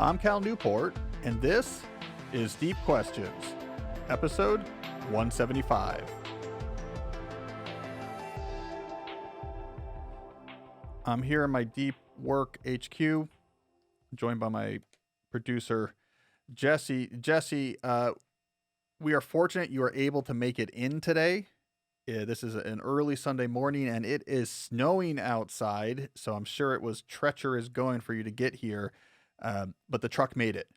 I'm Cal Newport, and this is Deep Questions, episode 175. I'm here in my Deep Work HQ, joined by my producer, Jesse. Jesse, we are fortunate you are able to make it in today. This is an early Sunday morning, and it is snowing outside, so I'm sure it was treacherous going for you to get here, but the truck made it.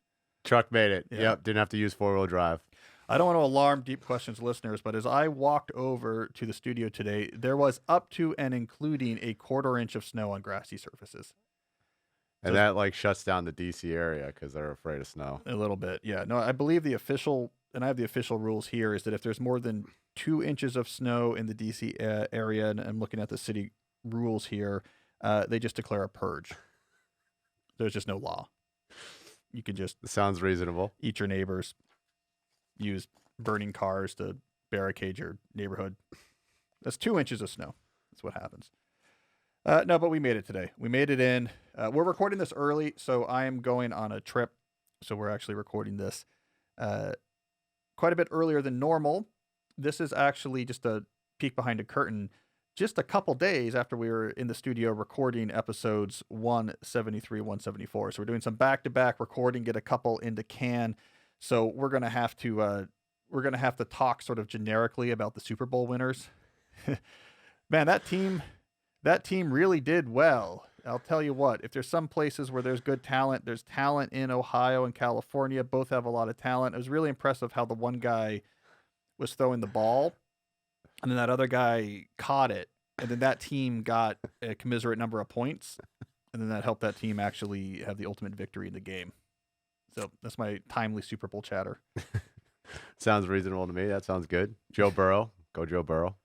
Truck made it. Yeah. Yep, didn't have to use four-wheel drive. I don't want to alarm Deep Questions listeners, but as I walked over to the studio today, there was up to and including a 1/4 inch of snow on grassy surfaces. And that like shuts down the DC area because they're afraid of snow. A little bit, yeah. No, I believe the official, and I have the official rules here, is that if there's more than 2 inches of snow in the DC area, and I'm looking at the city rules here, they just declare a purge. There's just no law. You can just Sounds reasonable. eat your neighbors, use burning cars to barricade your neighborhood. That's 2 inches of snow. That's what happens. No, but we made it today. We made it in. We're recording this early, so I am going on a trip. So we're actually recording this quite a bit earlier than normal. This is actually just a peek behind a curtain. Just a couple days after we were in the studio recording episodes 173, 174. So we're doing some back-to-back recording, get a couple into can. So we're gonna have to talk sort of generically about the Super Bowl winners. Man, that team really did well. I'll tell you what, if there's some places where there's good talent, there's talent in Ohio and California. Both have a lot of talent. It was really impressive how the one guy was throwing the ball, and then that other guy caught it, and then that team got a commiserate number of points, and then that helped that team actually have the ultimate victory in the game. So that's my timely Super Bowl chatter. Sounds reasonable to me. That sounds good. Joe Burrow. Go Joe Burrow.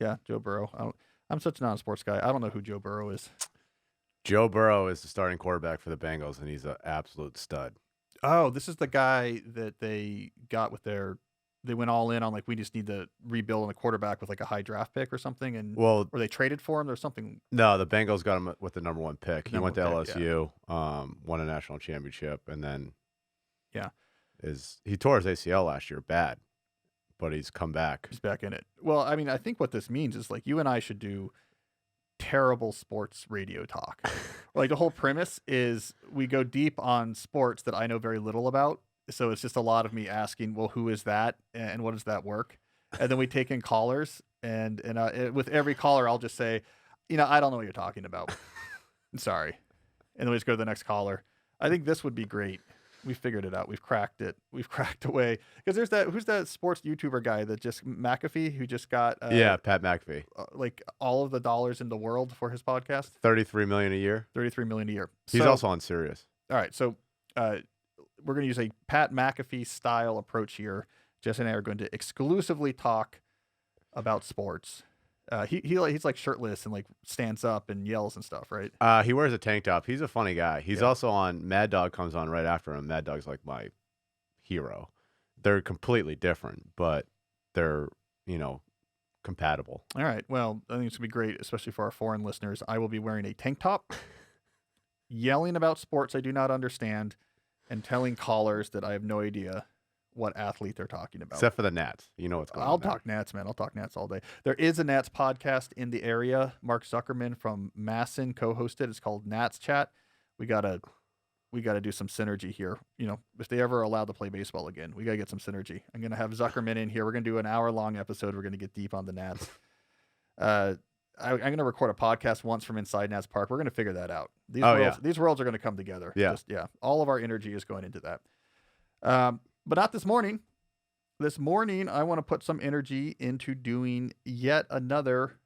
Yeah, Joe Burrow. I'm such a non-sports guy. I don't know who Joe Burrow is. Joe Burrow is the starting quarterback for the Bengals, and he's an absolute stud. Oh, this is the guy that they got with they went all in on, like, we just need to rebuild on the quarterback with like a high draft pick or something, and Well, or they traded for him or something. no, the Bengals got him with the number one pick. He Number went to one pick, LSU, won a national championship, and then Yeah. he tore his ACL last year bad, but he's come back. He's back in it. Well, I mean, I think what this means is, like, you and I should do terrible sports radio talk. Like, the whole premise is we go deep on sports that I know very little about. So it's just a lot of me asking, well, who is that? And what does that work? And then we take in callers, and with every caller, I'll just say, I don't know what you're talking about. I'm sorry. And then we just go to the next caller. I think this would be great. We figured it out. We've cracked it. We've cracked away. Because who's that sports YouTuber guy that just, McAfee, who just got Pat McAfee. Like all of the dollars in the world for his podcast? $33 million a year. $33 million a year. He's also on Sirius. All right. So we're going to use a Pat McAfee style approach here. Jess and I are going to exclusively talk about sports. He's like shirtless and like stands up and yells and stuff, right? He wears a tank top. He's a funny guy. He's also on Mad Dog, comes on right after him. Mad Dog's like my hero. They're completely different, but they're, compatible. All right. Well, I think it's going to be great, especially for our foreign listeners. I will be wearing a tank top, yelling about sports I do not understand, and telling callers that I have no idea what athlete they're talking about. Except for the Nats. You know what's going on. I'll talk Nats, man. I'll talk Nats all day. There is a Nats podcast in the area. Mark Zuckerman from Masson co-hosted. It's called Nats Chat. We gotta do some synergy here. If they ever are allowed to play baseball again, we gotta get some synergy. I'm gonna have Zuckerman in here. We're gonna do an hour-long episode. We're gonna get deep on the Nats. I'm gonna record a podcast once from inside Nats Park. We're gonna figure that out. These worlds are gonna come together. Yeah. All of our energy is going into that. But not this morning. This morning, I want to put some energy into doing yet another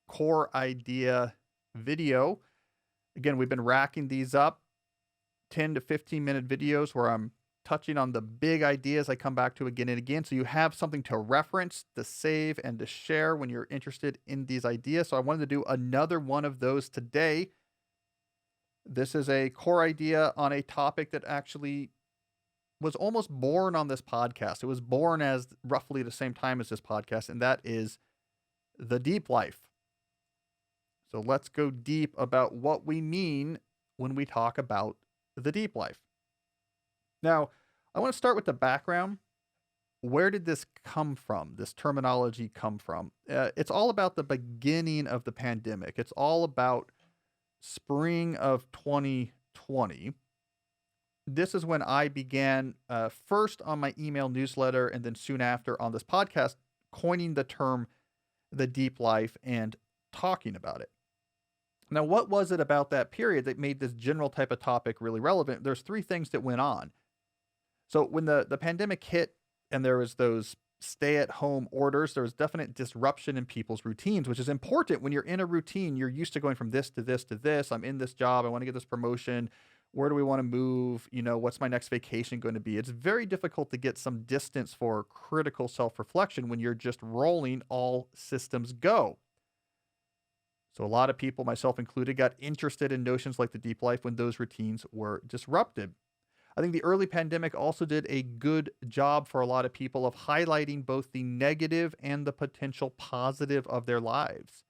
core idea video. Again, we've been racking these up, 10 to 15-minute videos where I'm touching on the big ideas I come back to again and again. So you have something to reference, to save, and to share when you're interested in these ideas. So I wanted to do another one of those today. This is a core idea on a topic that actually was almost born on this podcast. It was born as roughly the same time as this podcast, and that is the deep life. So let's go deep about what we mean when we talk about the deep life. Now, I want to start with the background. Where did this come from? This terminology come from? It's all about the beginning of the pandemic. It's all about spring of 2020. This is when I began, first on my email newsletter and then soon after on this podcast, coining the term the deep life and talking about it. Now, what was it about that period that made this general type of topic really relevant? There's three things that went on. So when the pandemic hit and there was those stay at home orders, there was definite disruption in people's routines, which is important when you're in a routine. You're used to going from this to this to this. I'm in this job. I want to get this promotion. Where do we want to move? What's my next vacation going to be? It's very difficult to get some distance for critical self reflection when you're just rolling all systems go. So a lot of people, myself included, got interested in notions like the deep life when those routines were disrupted. I think the early pandemic also did a good job for a lot of people of highlighting both the negative and the potential positive of their lives.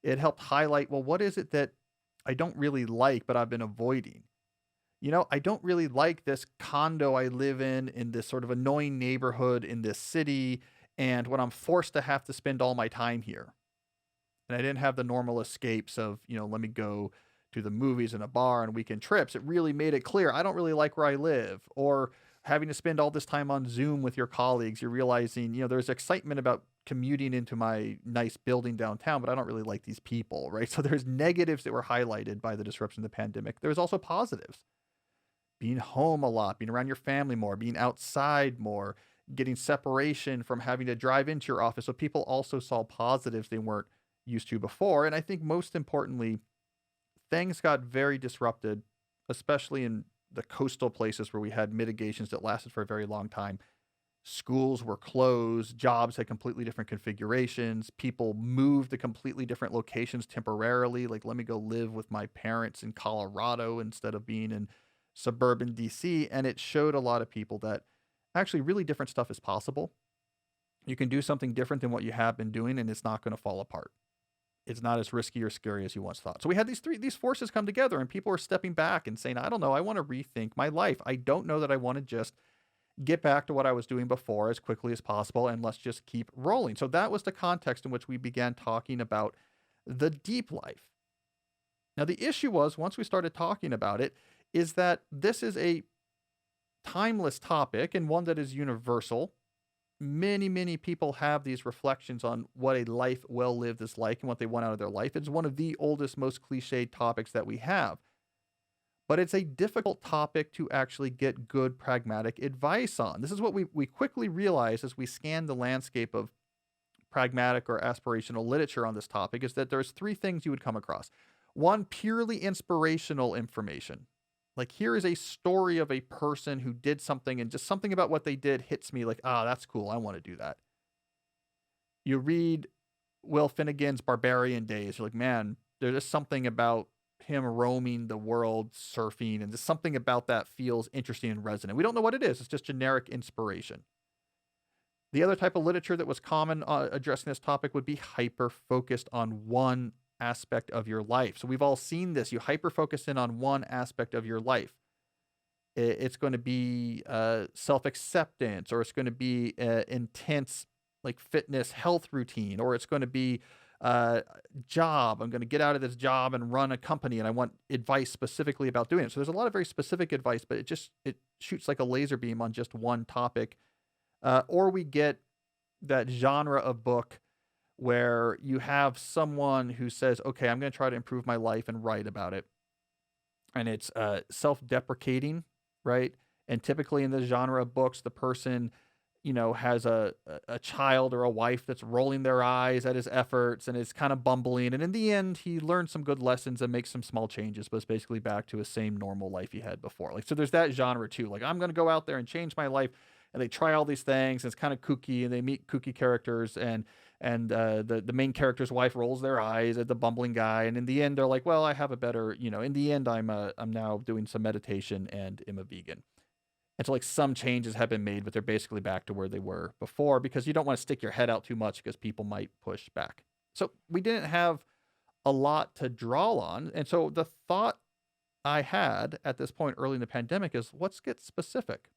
It helped highlight, well, what is it that I don't really like, but I've been avoiding? I don't really like this condo I live in this sort of annoying neighborhood in this city, and when I'm forced to have to spend all my time here. And I didn't have the normal escapes of, let me go to the movies and a bar and weekend trips. It really made it clear I don't really like where I live, or having to spend all this time on Zoom with your colleagues. You're realizing, there's excitement about commuting into my nice building downtown, but I don't really like these people, right? So there's negatives that were highlighted by the disruption of the pandemic. There's also positives. Being home a lot, being around your family more, being outside more, getting separation from having to drive into your office. So people also saw positives they weren't used to before. And I think most importantly, things got very disrupted, especially in the coastal places where we had mitigations that lasted for a very long time. Schools were closed, jobs had completely different configurations, people moved to completely different locations temporarily. Like, let me go live with my parents in Colorado instead of being in suburban DC. And it showed a lot of people that actually really different stuff is possible. You can do something different than what you have been doing, and it's not going to fall apart. It's not as risky or scary as you once thought. So we had these forces come together, and people are stepping back and saying, I don't know, I want to rethink my life. I don't know that I want to just get back to what I was doing before as quickly as possible, and let's just keep rolling. So that was the context in which we began talking about the deep life. Now, the issue was, once we started talking about it, is that this is a timeless topic and one that is universal. Many, many people have these reflections on what a life well lived is like and what they want out of their life. It's one of the oldest, most cliched topics that we have. But it's a difficult topic to actually get good, pragmatic advice on. This is what we quickly realize as we scan the landscape of pragmatic or aspirational literature on this topic, is that there's three things you would come across. One, purely inspirational information. Like, here is a story of a person who did something, and just something about what they did hits me like, that's cool. I want to do that. You read Will Finnegan's Barbarian Days. You're like, man, there's just something about him roaming the world surfing, and just something about that feels interesting and resonant. We don't know what it is. It's just generic inspiration. The other type of literature that was common addressing this topic would be hyper-focused on one aspect of your life. So we've all seen this. You hyper-focus in on one aspect of your life. It's going to be self-acceptance, or it's going to be intense like fitness health routine, or it's going to be job. I'm going to get out of this job and run a company, and I want advice specifically about doing it. So there's a lot of very specific advice, but it shoots like a laser beam on just one topic. Or we get that genre of book where you have someone who says, okay, I'm going to try to improve my life and write about it. And it's self-deprecating, right? And typically in this genre of books, the person, has a child or a wife that's rolling their eyes at his efforts and is kind of bumbling. And in the end, he learns some good lessons and makes some small changes, but it's basically back to his same normal life he had before. Like, so there's that genre too. Like, I'm going to go out there and change my life. And they try all these things, and it's kind of kooky, and they meet kooky characters, and the main character's wife rolls their eyes at the bumbling guy, and in the end, they're like, well, I have a better, in the end, I'm now doing some meditation and am a vegan. And so, like, some changes have been made, but they're basically back to where they were before, because you don't want to stick your head out too much because people might push back. So we didn't have a lot to draw on, and so the thought I had at this point early in the pandemic is let's get specific.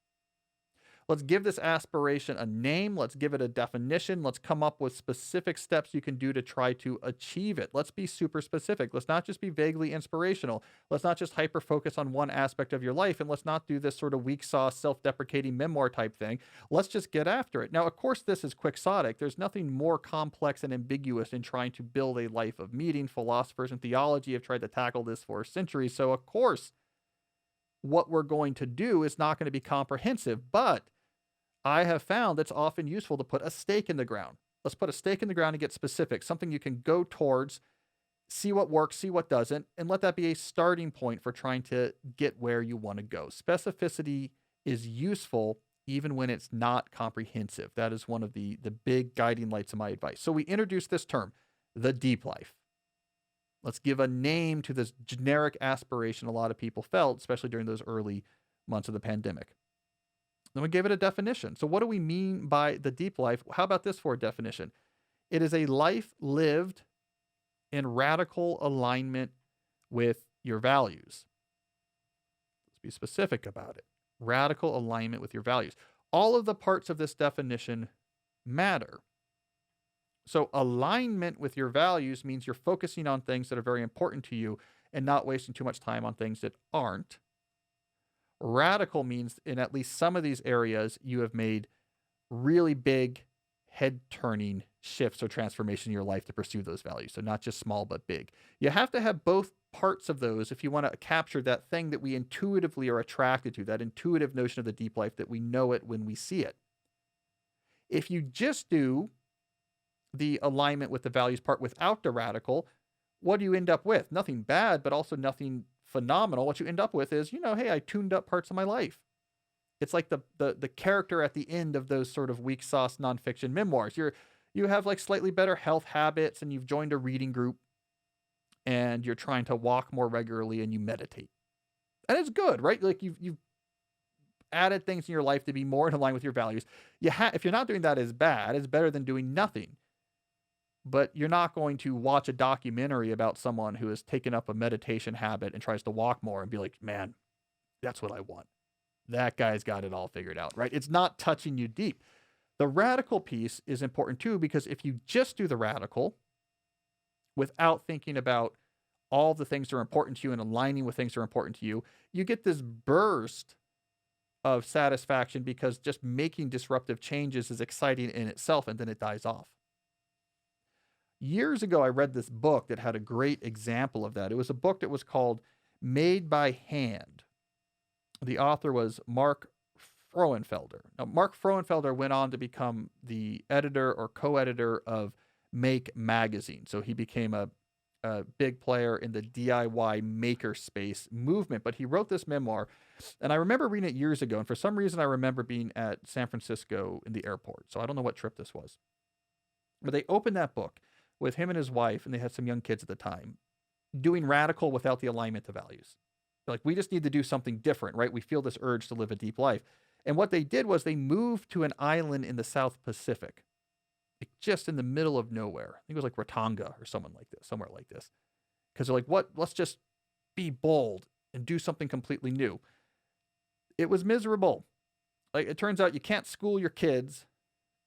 Let's give this aspiration a name. Let's give it a definition. Let's come up with specific steps you can do to try to achieve it. Let's be super specific. Let's not just be vaguely inspirational. Let's not just hyper focus on one aspect of your life. And let's not do this sort of weak sauce, self deprecating memoir type thing. Let's just get after it. Now, of course, this is quixotic. There's nothing more complex and ambiguous in trying to build a life of meaning. Philosophers and theology have tried to tackle this for centuries. So, of course, what we're going to do is not going to be comprehensive, but I have found it's often useful to put a stake in the ground. Let's put a stake in the ground and get specific, something you can go towards, see what works, see what doesn't, and let that be a starting point for trying to get where you want to go. Specificity is useful even when it's not comprehensive. That is one of the big guiding lights of my advice. So we introduced this term, the deep life. Let's give a name to this generic aspiration a lot of people felt, especially during those early months of the pandemic. Then we gave it a definition. So what do we mean by the deep life? How about this for a definition? It is a life lived in radical alignment with your values. Let's be specific about it. Radical alignment with your values. All of the parts of this definition matter. So alignment with your values means you're focusing on things that are very important to you and not wasting too much time on things that aren't. Radical means in at least some of these areas, you have made really big head turning shifts or transformation in your life to pursue those values. So not just small, but big. You have to have both parts of those if you want to capture that thing that we intuitively are attracted to, that intuitive notion of the deep life that we know it when we see it. If you just do the alignment with the values part without the radical, what do you end up with? Nothing bad, but also nothing phenomenal. What you end up with is, hey, I tuned up parts of my life. It's like the character at the end of those sort of weak sauce nonfiction memoirs. You have like slightly better health habits and you've joined a reading group and you're trying to walk more regularly and you meditate. And it's good, right? Like you've added things in your life to be more in line with your values. If you're not doing that, is bad. It's better than doing nothing. But you're not going to watch a documentary about someone who has taken up a meditation habit and tries to walk more and be like, man, that's what I want. That guy's got it all figured out, right? It's not touching you deep. The radical piece is important too, because if you just do the radical without thinking about all the things that are important to you and aligning with things that are important to you, you get this burst of satisfaction because just making disruptive changes is exciting in itself, and then it dies off. Years ago, I read this book that had a great example of that. It was a book that was called Made by Hand. The author was Mark Frauenfelder. Now, Mark Frauenfelder went on to become the editor or co-editor of Make magazine. So he became a big player in the DIY makerspace movement. But he wrote this memoir, and I remember reading it years ago. And for some reason, I remember being at San Francisco in the airport. So I don't know what trip this was. But they opened that book with him and his wife, and they had some young kids at the time, doing radical without the alignment to values. They're like, we just need to do something different, right? We feel this urge to live a deep life. And what they did was they moved to an island in the South Pacific, like just in the middle of nowhere. I think it was like Ratonga or somewhere like this. Because they're like, let's just be bold and do something completely new. It was miserable. Like, it turns out you can't school your kids.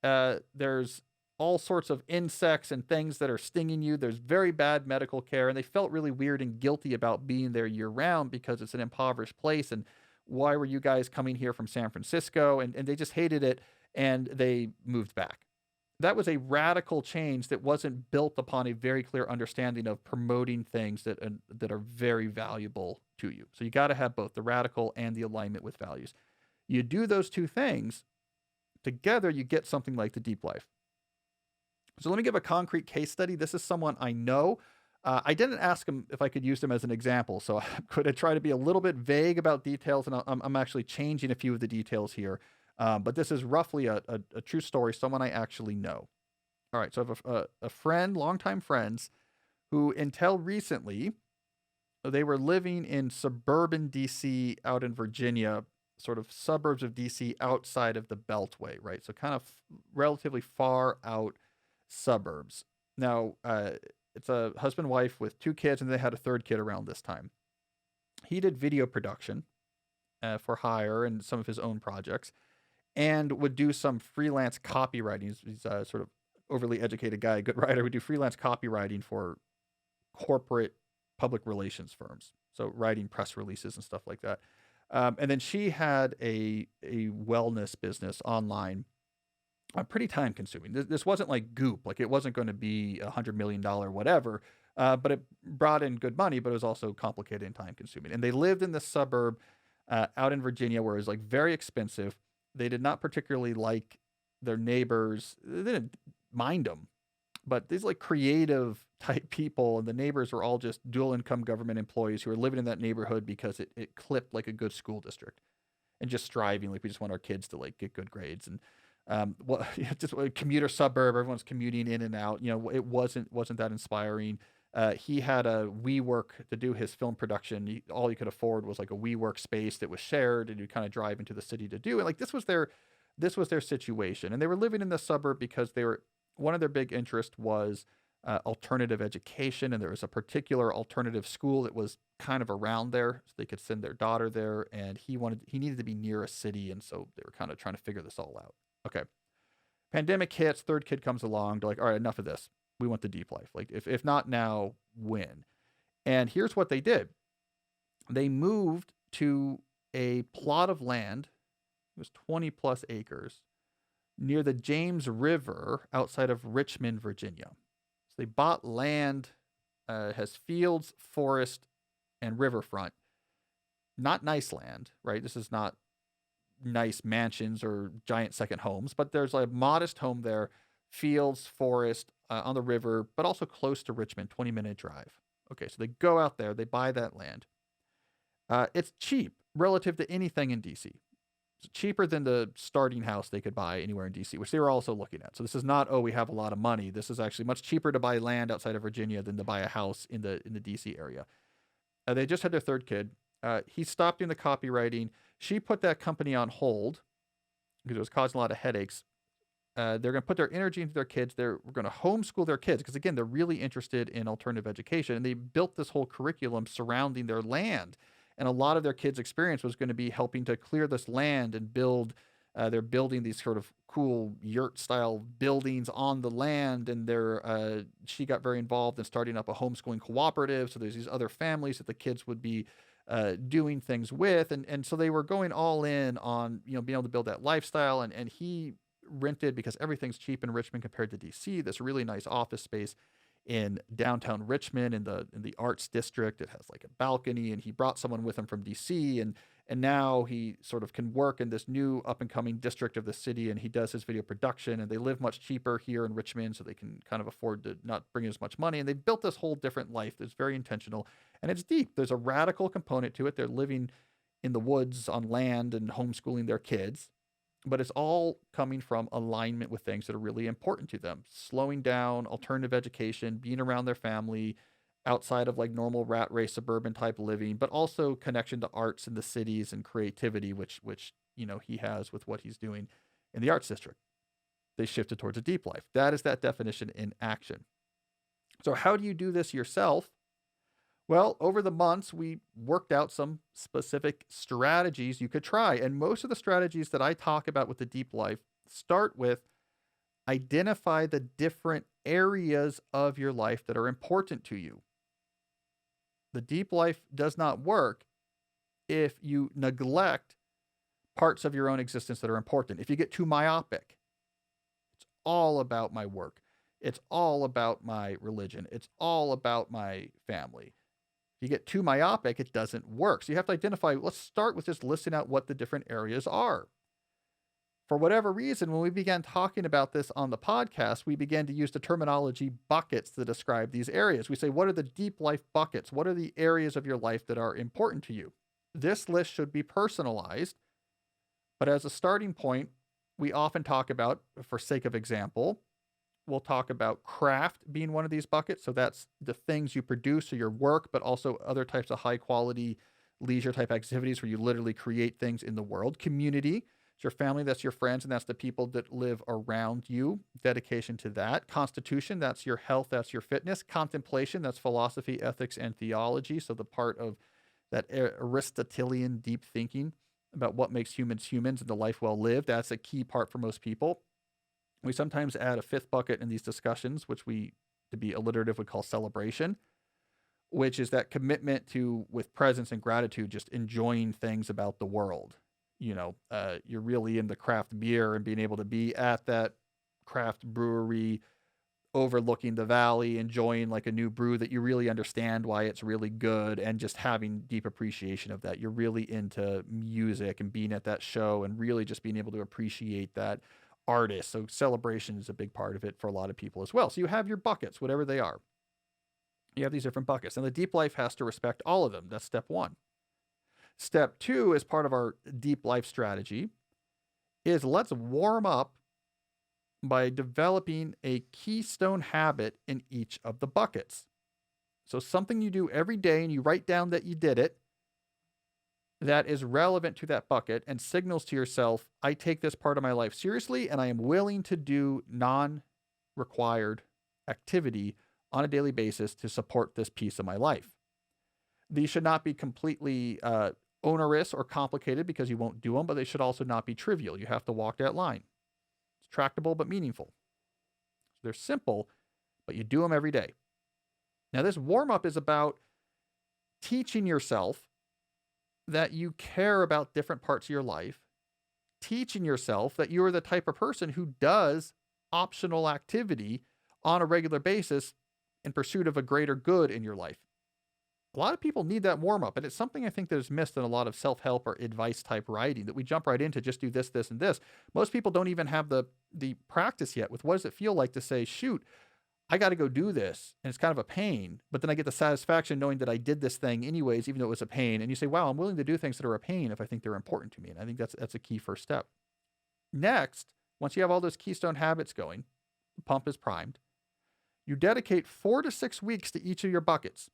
There's all sorts of insects and things that are stinging you. There's very bad medical care, and they felt really weird and guilty about being there year round because it's an impoverished place. And why were you guys coming here from San Francisco? And they just hated it, and they moved back. That was a radical change that wasn't built upon a very clear understanding of promoting things that are very valuable to you. So you got to have both the radical and the alignment with values. You do those two things together, you get something like the deep life. So let me give a concrete case study. This is someone I know. I didn't ask him if I could use him as an example, so I'm going to try to be a little bit vague about details, and I'm actually changing a few of the details here. But this is roughly a true story, someone I actually know. All right, so I have a friend, longtime friends, who until recently, they were living in suburban DC out in Virginia, sort of suburbs of DC outside of the Beltway, right? So kind of relatively far out suburbs. Now, it's a husband-wife with two kids, and they had a third kid around this time. He did video production for hire and some of his own projects, and would do some freelance copywriting. He's a sort of overly educated guy, a good writer, would do freelance copywriting for corporate public relations firms. So writing press releases and stuff like that. And then she had a wellness business online, pretty time consuming. This wasn't like Goop, like it wasn't going to be $100 million whatever, but it brought in good money, but it was also complicated and time consuming. And they lived in the suburb out in Virginia where it was like very expensive. They did not particularly like their neighbors. They didn't mind them, but these like creative type people, and the neighbors were all just dual income government employees who were living in that neighborhood because it clipped like a good school district, and just striving, like we just want our kids to like get good grades. And just a commuter suburb, everyone's commuting in and out. It wasn't that inspiring. He had a WeWork to do his film production. All he could afford was like a WeWork space that was shared, and you kind of drive into the city to do it. Like this was their situation, and they were living in the suburb because one of their big interests was alternative education, and there was a particular alternative school that was kind of around there, so they could send their daughter there. And he needed to be near a city, and so they were kind of trying to figure this all out. Okay, pandemic hits, third kid comes along. They're like, all right, enough of this. We want the deep life. Like if not now, when? And here's what they did. They moved to a plot of land. It was 20 plus acres near the James River outside of Richmond, Virginia. So they bought land, has fields, forest, and riverfront. Not nice land, right? This is not nice mansions or giant second homes, but there's a modest home there, fields, forest, on the river, but also close to Richmond, 20-minute drive. Okay, so they go out there, they buy that land. It's cheap relative to anything in DC. It's cheaper than the starting house they could buy anywhere in DC, which they were also looking at. So this is not, we have a lot of money. This is actually much cheaper to buy land outside of Virginia than to buy a house in the DC area. They just had their third kid. He stopped doing the copywriting. She put that company on hold because it was causing a lot of headaches. They're going to put their energy into their kids. We're going to homeschool their kids because, again, they're really interested in alternative education. And they built this whole curriculum surrounding their land. And a lot of their kids' experience was going to be helping to clear this land and build. They're building these sort of cool yurt-style buildings on the land. And she got very involved in starting up a homeschooling cooperative. So there's these other families that the kids would be doing things with. And so they were going all in on, being able to build that lifestyle. And he rented, because everything's cheap in Richmond compared to DC, this really nice office space in downtown Richmond in the arts district. It has like a balcony, and he brought someone with him from DC, and now he sort of can work in this new up and coming district of the city, and he does his video production, and they live much cheaper here in Richmond, so they can kind of afford to not bring in as much money. And they built this whole different life that's very intentional, and it's deep. There's a radical component to it. They're living in the woods on land and homeschooling their kids. But it's all coming from alignment with things that are really important to them. Slowing down, alternative education, being around their family, outside of like normal rat race suburban type living, but also connection to arts in the cities and creativity, which he has with what he's doing in the arts district. They shifted towards a deep life. That is that definition in action. So how do you do this yourself? Well, over the months, we worked out some specific strategies you could try. And most of the strategies that I talk about with the deep life start with identify the different areas of your life that are important to you. The deep life does not work if you neglect parts of your own existence that are important. If you get too myopic, it's all about my work. It's all about my religion. It's all about my family. If you get too myopic, it doesn't work. So you have to identify, let's start with just listing out what the different areas are. For whatever reason, when we began talking about this on the podcast, we began to use the terminology buckets to describe these areas. We say, what are the deep life buckets? What are the areas of your life that are important to you? This list should be personalized, but as a starting point, we often talk about, for sake of example, we'll talk about craft being one of these buckets. So that's the things you produce or your work, but also other types of high quality leisure type activities where you literally create things in the world. Community, it's your family, that's your friends, and that's the people that live around you. Dedication to that. Constitution, that's your health, that's your fitness. Contemplation, that's philosophy, ethics, and theology. So the part of that Aristotelian deep thinking about what makes humans humans and the life well lived. That's a key part for most people. We sometimes add a fifth bucket in these discussions, which we, to be alliterative, would call celebration, which is that commitment to, with presence and gratitude, just enjoying things about the world. You're really into craft beer and being able to be at that craft brewery overlooking the valley, enjoying like a new brew that you really understand why it's really good, and just having deep appreciation of that. You're really into music and being at that show and really just being able to appreciate that artist. So celebration is a big part of it for a lot of people as well. So you have your buckets, whatever they are. You have these different buckets, and the deep life has to respect all of them. That's step one. Step two, as part of our deep life strategy, is let's warm up by developing a keystone habit in each of the buckets. So something you do every day and you write down that you did it, that is relevant to that bucket and signals to yourself, I take this part of my life seriously and I am willing to do non-required activity on a daily basis to support this piece of my life. These should not be completely onerous or complicated because you won't do them, but they should also not be trivial. You have to walk that line. It's tractable but meaningful. So they're simple, but you do them every day. Now, this warm-up is about teaching yourself that you care about different parts of your life, teaching yourself that you are the type of person who does optional activity on a regular basis in pursuit of a greater good in your life. A lot of people need that warm-up, and it's something I think that is missed in a lot of self-help or advice-type writing, that we jump right into just do this, this, and this. Most people don't even have the practice yet with what does it feel like to say, shoot, I got to go do this, and it's kind of a pain, but then I get the satisfaction knowing that I did this thing anyways, even though it was a pain. And you say, wow, I'm willing to do things that are a pain if I think they're important to me. And I think that's a key first step. Next, once you have all those keystone habits going, the pump is primed, you dedicate 4 to 6 weeks to each of your buckets.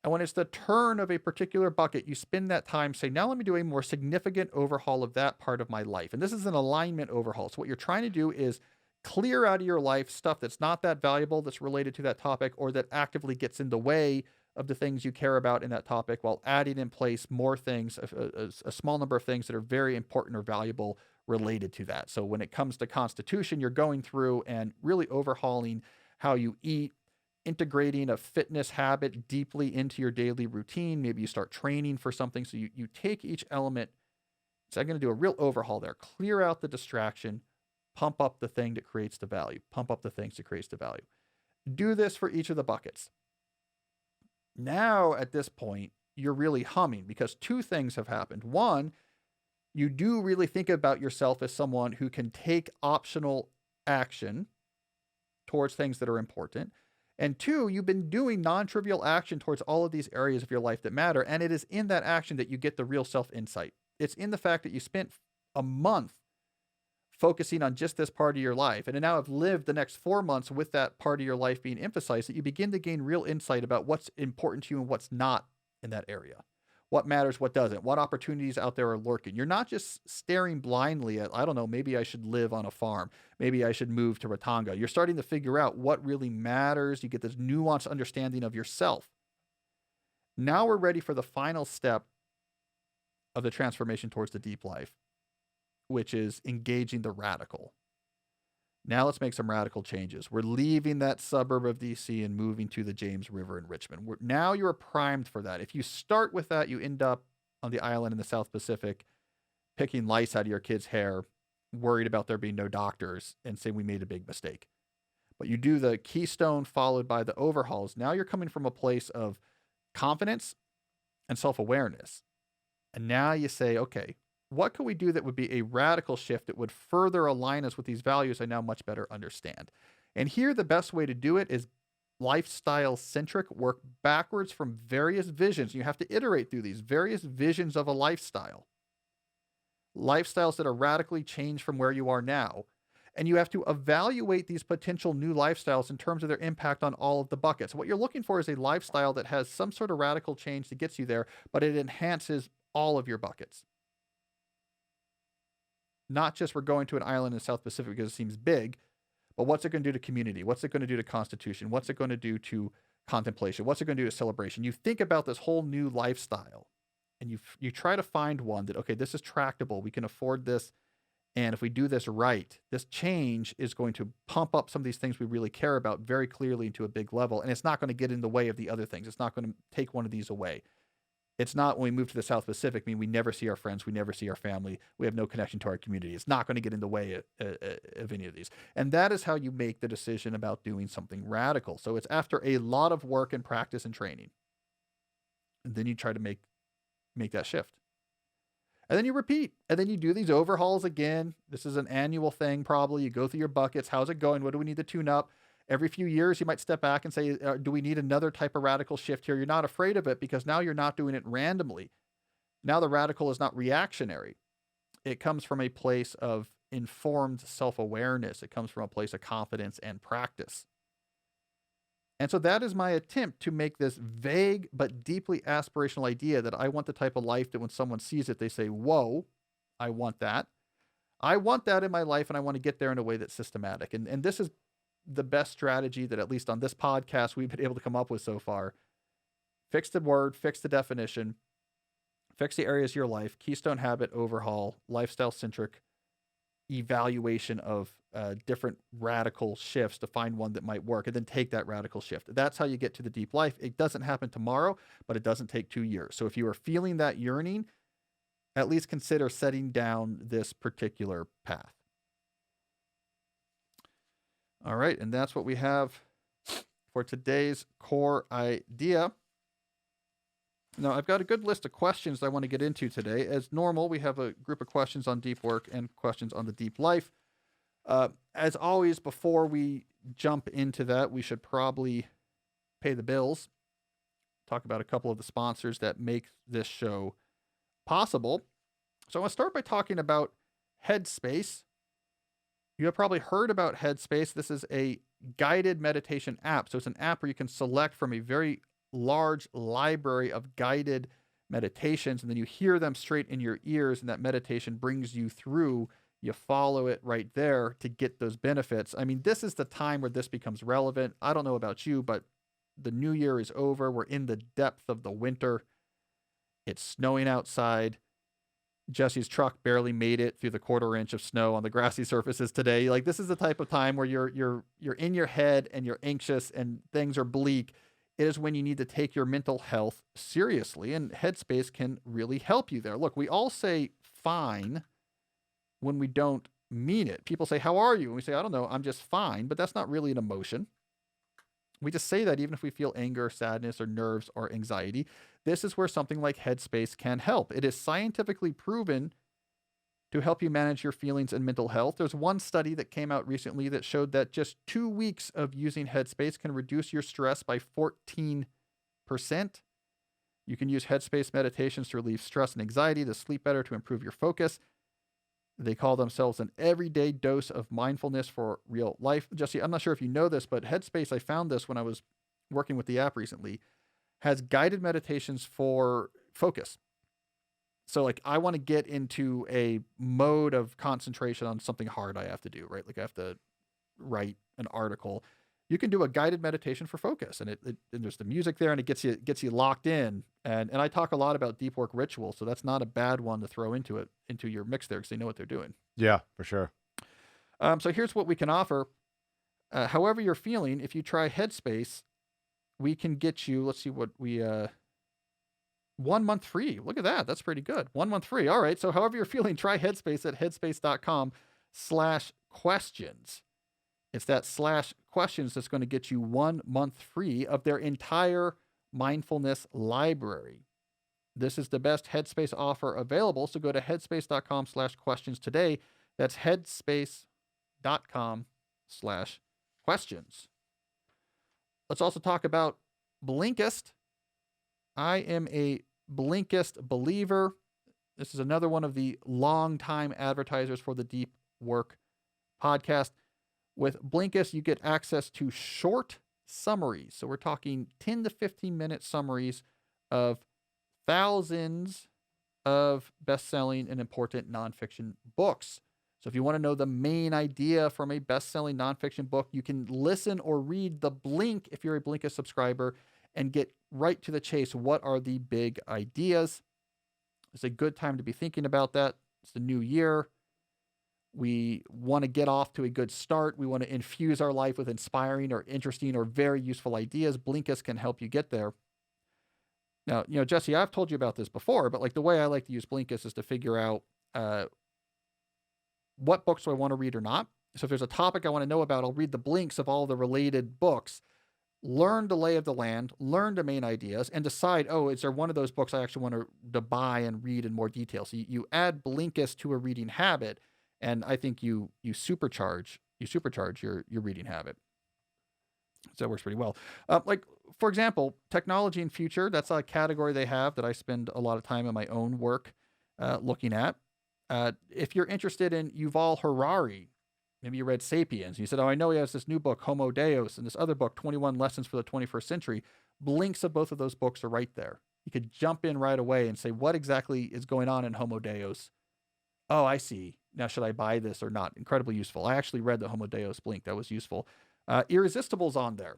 And when it's the turn of a particular bucket, you spend that time, say, now let me do a more significant overhaul of that part of my life. And this is an alignment overhaul. So what you're trying to do is clear out of your life stuff that's not that valuable, that's related to that topic, or that actively gets in the way of the things you care about in that topic, while adding in place more things, a small number of things that are very important or valuable related to that. So when it comes to constitution, you're going through and really overhauling how you eat, integrating a fitness habit deeply into your daily routine. Maybe you start training for something. So you take each element. So I'm going to do a real overhaul there. Clear out the distraction, pump up the thing that creates the value, pump up the things that creates the value. Do this for each of the buckets. Now, at this point, you're really humming because 2 things have happened. One, you do really think about yourself as someone who can take optional action towards things that are important. And 2, you've been doing non-trivial action towards all of these areas of your life that matter. And it is in that action that you get the real self-insight. It's in the fact that you spent a month focusing on just this part of your life, and now have lived the next 4 months with that part of your life being emphasized, that you begin to gain real insight about what's important to you and what's not in that area. What matters, what doesn't, what opportunities out there are lurking. You're not just staring blindly at, I don't know, maybe I should live on a farm. Maybe I should move to Ratanga. You're starting to figure out what really matters. You get this nuanced understanding of yourself. Now we're ready for the final step of the transformation towards the deep life, which is engaging the radical. Now let's make some radical changes. We're leaving that suburb of DC and moving to the James River in Richmond. Now you're primed for that. If you start with that, you end up on the island in the South Pacific, picking lice out of your kid's hair, worried about there being no doctors, and saying we made a big mistake. But you do the keystone followed by the overhauls. Now you're coming from a place of confidence and self-awareness. And now you say, okay, what could we do that would be a radical shift that would further align us with these values I now much better understand? And here, the best way to do it is lifestyle-centric, work backwards from various visions. You have to iterate through these various visions of a lifestyle. Lifestyles that are radically changed from where you are now. And you have to evaluate these potential new lifestyles in terms of their impact on all of the buckets. What you're looking for is a lifestyle that has some sort of radical change that gets you there, but it enhances all of your buckets. Not just we're going to an island in the South Pacific because it seems big, but what's it going to do to community? What's it going to do to constitution? What's it going to do to contemplation? What's it going to do to celebration? You think about this whole new lifestyle, and you try to find one that, okay, this is tractable. We can afford this. And if we do this right, this change is going to pump up some of these things we really care about very clearly into a big level. And it's not going to get in the way of the other things. It's not going to take one of these away. It's not, when we move to the South Pacific, we never see our friends, we never see our family, we have no connection to our community. It's not going to get in the way of any of these. And that is how you make the decision about doing something radical. So it's after a lot of work and practice and training. And then you try to make that shift. And then you repeat. And then you do these overhauls again. This is an annual thing probably. You go through your buckets. How's it going? What do we need to tune up? Every few years, you might step back and say, do we need another type of radical shift here? You're not afraid of it because now you're not doing it randomly. Now the radical is not reactionary. It comes from a place of informed self-awareness. It comes from a place of confidence and practice. And so that is my attempt to make this vague but deeply aspirational idea that I want the type of life that when someone sees it, they say, whoa, I want that. I want that in my life, and I want to get there in a way that's systematic. And this is the best strategy that, at least on this podcast, we've been able to come up with so far. Fix the word, fix the definition, fix the areas of your life, keystone habit overhaul, lifestyle-centric evaluation of different radical shifts to find one that might work, and then take that radical shift. That's how you get to the deep life. It doesn't happen tomorrow, but it doesn't take 2 years. So if you are feeling that yearning, at least consider setting down this particular path. All right, and that's what we have for today's core idea. Now, I've got a good list of questions I want to get into today. As normal, we have a group of questions on deep work and questions on the deep life. As always, before we jump into that, we should probably pay the bills. Talk about a couple of the sponsors that make this show possible. So I want to start by talking about Headspace. You have probably heard about Headspace. This is a guided meditation app. So it's an app where you can select from a very large library of guided meditations, and then you hear them straight in your ears, and that meditation brings you through. You follow it right there to get those benefits. I mean, this is the time where this becomes relevant. I don't know about you, but the new year is over. We're in the depth of the winter. It's snowing outside. Jesse's truck barely made it through the 1/4 inch of snow on the grassy surfaces today. Like, this is the type of time where you're in your head and you're anxious and things are bleak. It is when you need to take your mental health seriously, and Headspace can really help you there. Look, we all say fine when we don't mean it. People say, how are you? And we say, I don't know, I'm just fine, but that's not really an emotion. We just say that even if we feel anger, sadness, or nerves, or anxiety. This is where something like Headspace can help. It is scientifically proven to help you manage your feelings and mental health. There's one study that came out recently that showed that just 2 weeks of using Headspace can reduce your stress by 14%. You can use Headspace meditations to relieve stress and anxiety, to sleep better, to improve your focus. They call themselves an everyday dose of mindfulness for real life. Jesse, I'm not sure if you know this, but Headspace, I found this when I was working with the app recently, has guided meditations for focus. So like, I want to get into a mode of concentration on something hard I have to do, right? Like I have to write an article. You can do a guided meditation for focus, and and there's the music there, and it gets you locked in. And I talk a lot about deep work rituals, so that's not a bad one to throw into your mix there, because they know what they're doing. Yeah, for sure. So here's what we can offer. However you're feeling, if you try Headspace, we can get you, let's see what we 1 month free. Look at that. That's pretty good. 1 month free. All right. So however you're feeling, try Headspace at headspace.com/questions. It's that /questions that's going to get you 1 month free of their entire mindfulness library. This is the best Headspace offer available. So go to headspace.com/questions today. That's headspace.com/questions. Let's also talk about Blinkist. I am a Blinkist believer. This is another one of the longtime advertisers for the Deep Work podcast. With Blinkist, you get access to short summaries. So we're talking 10 to 15-minute summaries of thousands of best-selling and important nonfiction books. So if you want to know the main idea from a best-selling nonfiction book, you can listen or read the Blink if you're a Blinkist subscriber and get right to the chase. What are the big ideas? It's a good time to be thinking about that. It's the new year. We want to get off to a good start. We want to infuse our life with inspiring or interesting or very useful ideas. Blinkist can help you get there. Now, Jesse, I've told you about this before, but like the way I like to use Blinkist is to figure out what books do I want to read or not. So if there's a topic I want to know about, I'll read the blinks of all the related books, learn the lay of the land, learn the main ideas, and decide, is there one of those books I actually want to buy and read in more detail? So you add Blinkist to a reading habit, and I think you supercharge your reading habit. So that works pretty well. Like, for example, technology and future, that's a category they have that I spend a lot of time in my own work looking at. If you're interested in Yuval Harari, maybe you read Sapiens, and you said, I know he has this new book, Homo Deus, and this other book, 21 Lessons for the 21st Century. Links of both of those books are right there. You could jump in right away and say, what exactly is going on in Homo Deus? Oh, I see. Now, should I buy this or not? Incredibly useful. I actually read the Homo Deus Blink. That was useful. Irresistible's on there.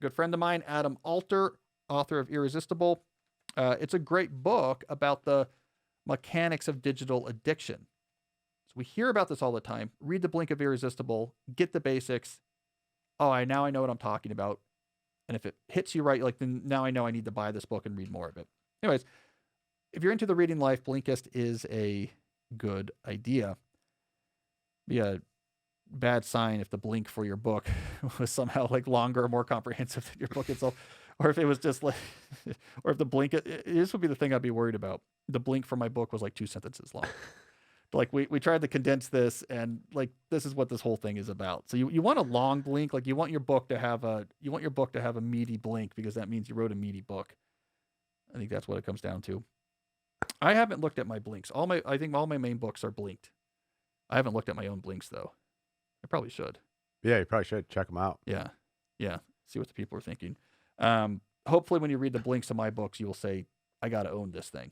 Good friend of mine, Adam Alter, author of Irresistible. It's a great book about the mechanics of digital addiction. So we hear about this all the time. Read the Blink of Irresistible, get the basics. Now I know what I'm talking about. And if it hits you right, then now I know I need to buy this book and read more of it. Anyways, if you're into the reading life, Blinkist is a good idea. Be a bad sign if the Blink for your book was somehow longer or more comprehensive than your book itself, or if it was just or if the Blink, this would be the thing I'd be worried about. The Blink for my book was 2 sentences long. We tried to condense this, and this is what this whole thing is about. So you want a long Blink, you want your book to have a meaty Blink, because that means you wrote a meaty book. I think that's what it comes down to. I haven't looked at my Blinks. I think all my main books are blinked. I haven't looked at my own Blinks though. I probably should. Yeah, you probably should check them out. Yeah. See what the people are thinking. Hopefully when you read the Blinks of my books, you will say, I got to own this thing.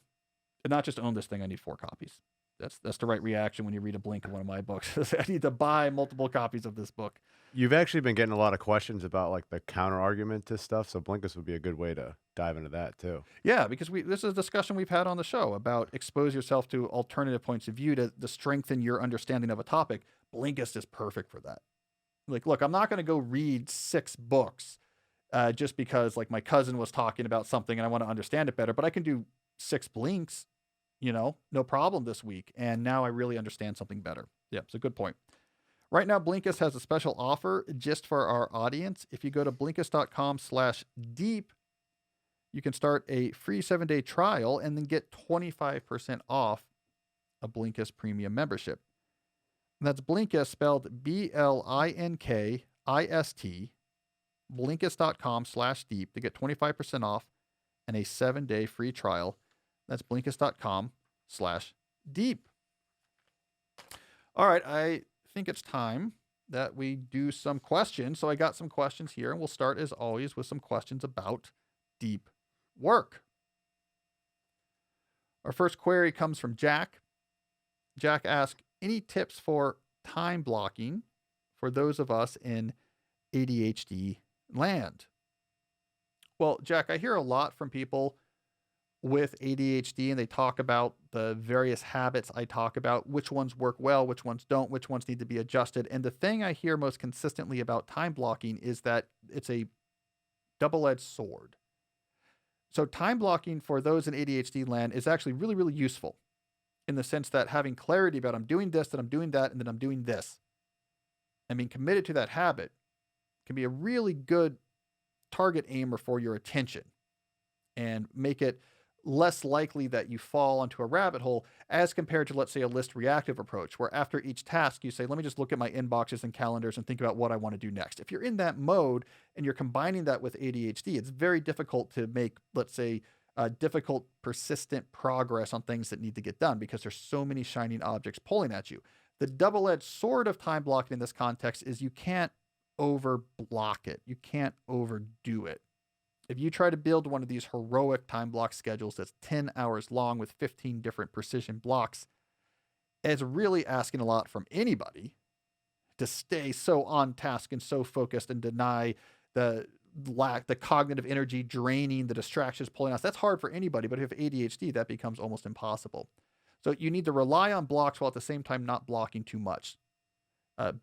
And not just own this thing, I need 4 copies. That's the right reaction when you read a Blink of one of my books. I need to buy multiple copies of this book. You've actually been getting a lot of questions about the counter argument to stuff, so Blinkist would be a good way to dive into that too. Yeah, because this is a discussion we've had on the show about expose yourself to alternative points of view to strengthen your understanding of a topic. Blinkist is perfect for that. Look, I'm not going to go read 6 books just because my cousin was talking about something and I want to understand it better, but I can do 6 Blinks, no problem this week. And now I really understand something better. Yeah, it's a good point. Right now, Blinkist has a special offer just for our audience. If you go to Blinkist.com/deep, you can start a free 7-day trial and then get 25% off a Blinkist premium membership. And that's Blinkist, spelled Blinkist, Blinkist.com/deep to get 25% off and a 7-day free trial. That's Blinkist.com/deep. All right, I think it's time that we do some questions. So I got some questions here, and we'll start as always with some questions about deep work. Our first query comes from Jack. Jack asks, any tips for time blocking for those of us in ADHD land? Well, Jack, I hear a lot from people with ADHD, and they talk about the various habits I talk about, which ones work well, which ones don't, which ones need to be adjusted. And the thing I hear most consistently about time blocking is that it's a double-edged sword. So time blocking for those in ADHD land is actually really, really useful in the sense that having clarity about I'm doing this, then I'm doing that, and then I'm doing this, and being committed to that habit can be a really good target aimer for your attention and make it less likely that you fall onto a rabbit hole as compared to, let's say, a list reactive approach, where after each task you say, let me just look at my inboxes and calendars and think about what I want to do next. If you're in that mode and you're combining that with ADHD, it's very difficult to make, let's say, difficult, persistent progress on things that need to get done because there's so many shining objects pulling at you. The double-edged sword of time blocking in this context is you can't over-block it. You can't overdo it. If you try to build one of these heroic time block schedules that's 10 hours long with 15 different precision blocks, It's really asking a lot from anybody to stay so on task and so focused and deny the the cognitive energy draining, the distractions pulling us. That's hard for anybody, but if you have ADHD, that becomes almost impossible. So you need to rely on blocks while at the same time not blocking too much.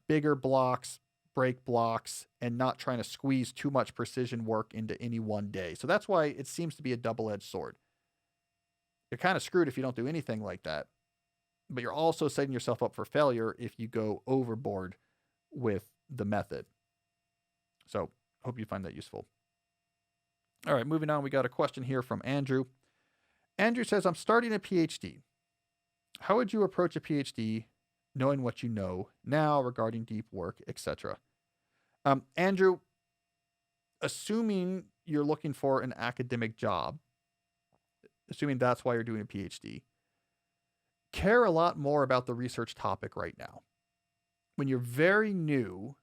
Bigger blocks, break blocks, and not trying to squeeze too much precision work into any one day. So that's why it seems to be a double-edged sword. You're kind of screwed if you don't do anything like that, but you're also setting yourself up for failure if you go overboard with the method. So hope you find that useful. All right, moving on. We got a question here from Andrew. Andrew says, I'm starting a PhD. How would you approach a PhD knowing what you know now regarding deep work, etc.? Andrew, assuming you're looking for an academic job, assuming that's why you're doing a PhD, care a lot more about the research topic right now. When you're very new,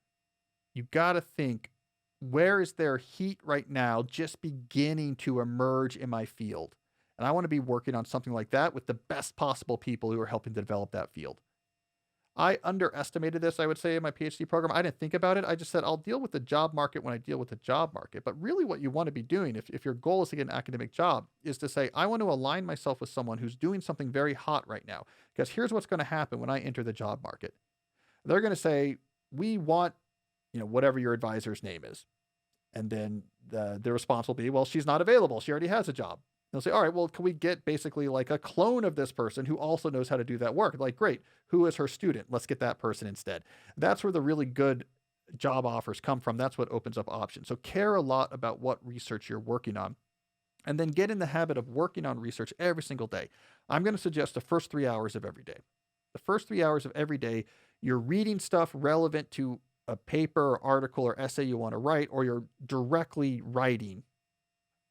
you got to think, where is there heat right now just beginning to emerge in my field? And I want to be working on something like that with the best possible people who are helping to develop that field. I underestimated this, I would say, in my PhD program. I didn't think about it. I just said, I'll deal with the job market when I deal with the job market. But really what you want to be doing, if your goal is to get an academic job, is to say, I want to align myself with someone who's doing something very hot right now. Because here's what's going to happen when I enter the job market. They're going to say, we want, whatever your advisor's name is. And then the response will be, well, she's not available. She already has a job. They'll say, all right, well, can we get basically like a clone of this person who also knows how to do that work? Like, great. Who is her student? Let's get that person instead. That's where the really good job offers come from. That's what opens up options. So care a lot about what research you're working on, and then get in the habit of working on research every single day. I'm going to suggest the first 3 hours of every day. The first 3 hours of every day, you're reading stuff relevant to a paper or article or essay you want to write, or you're directly writing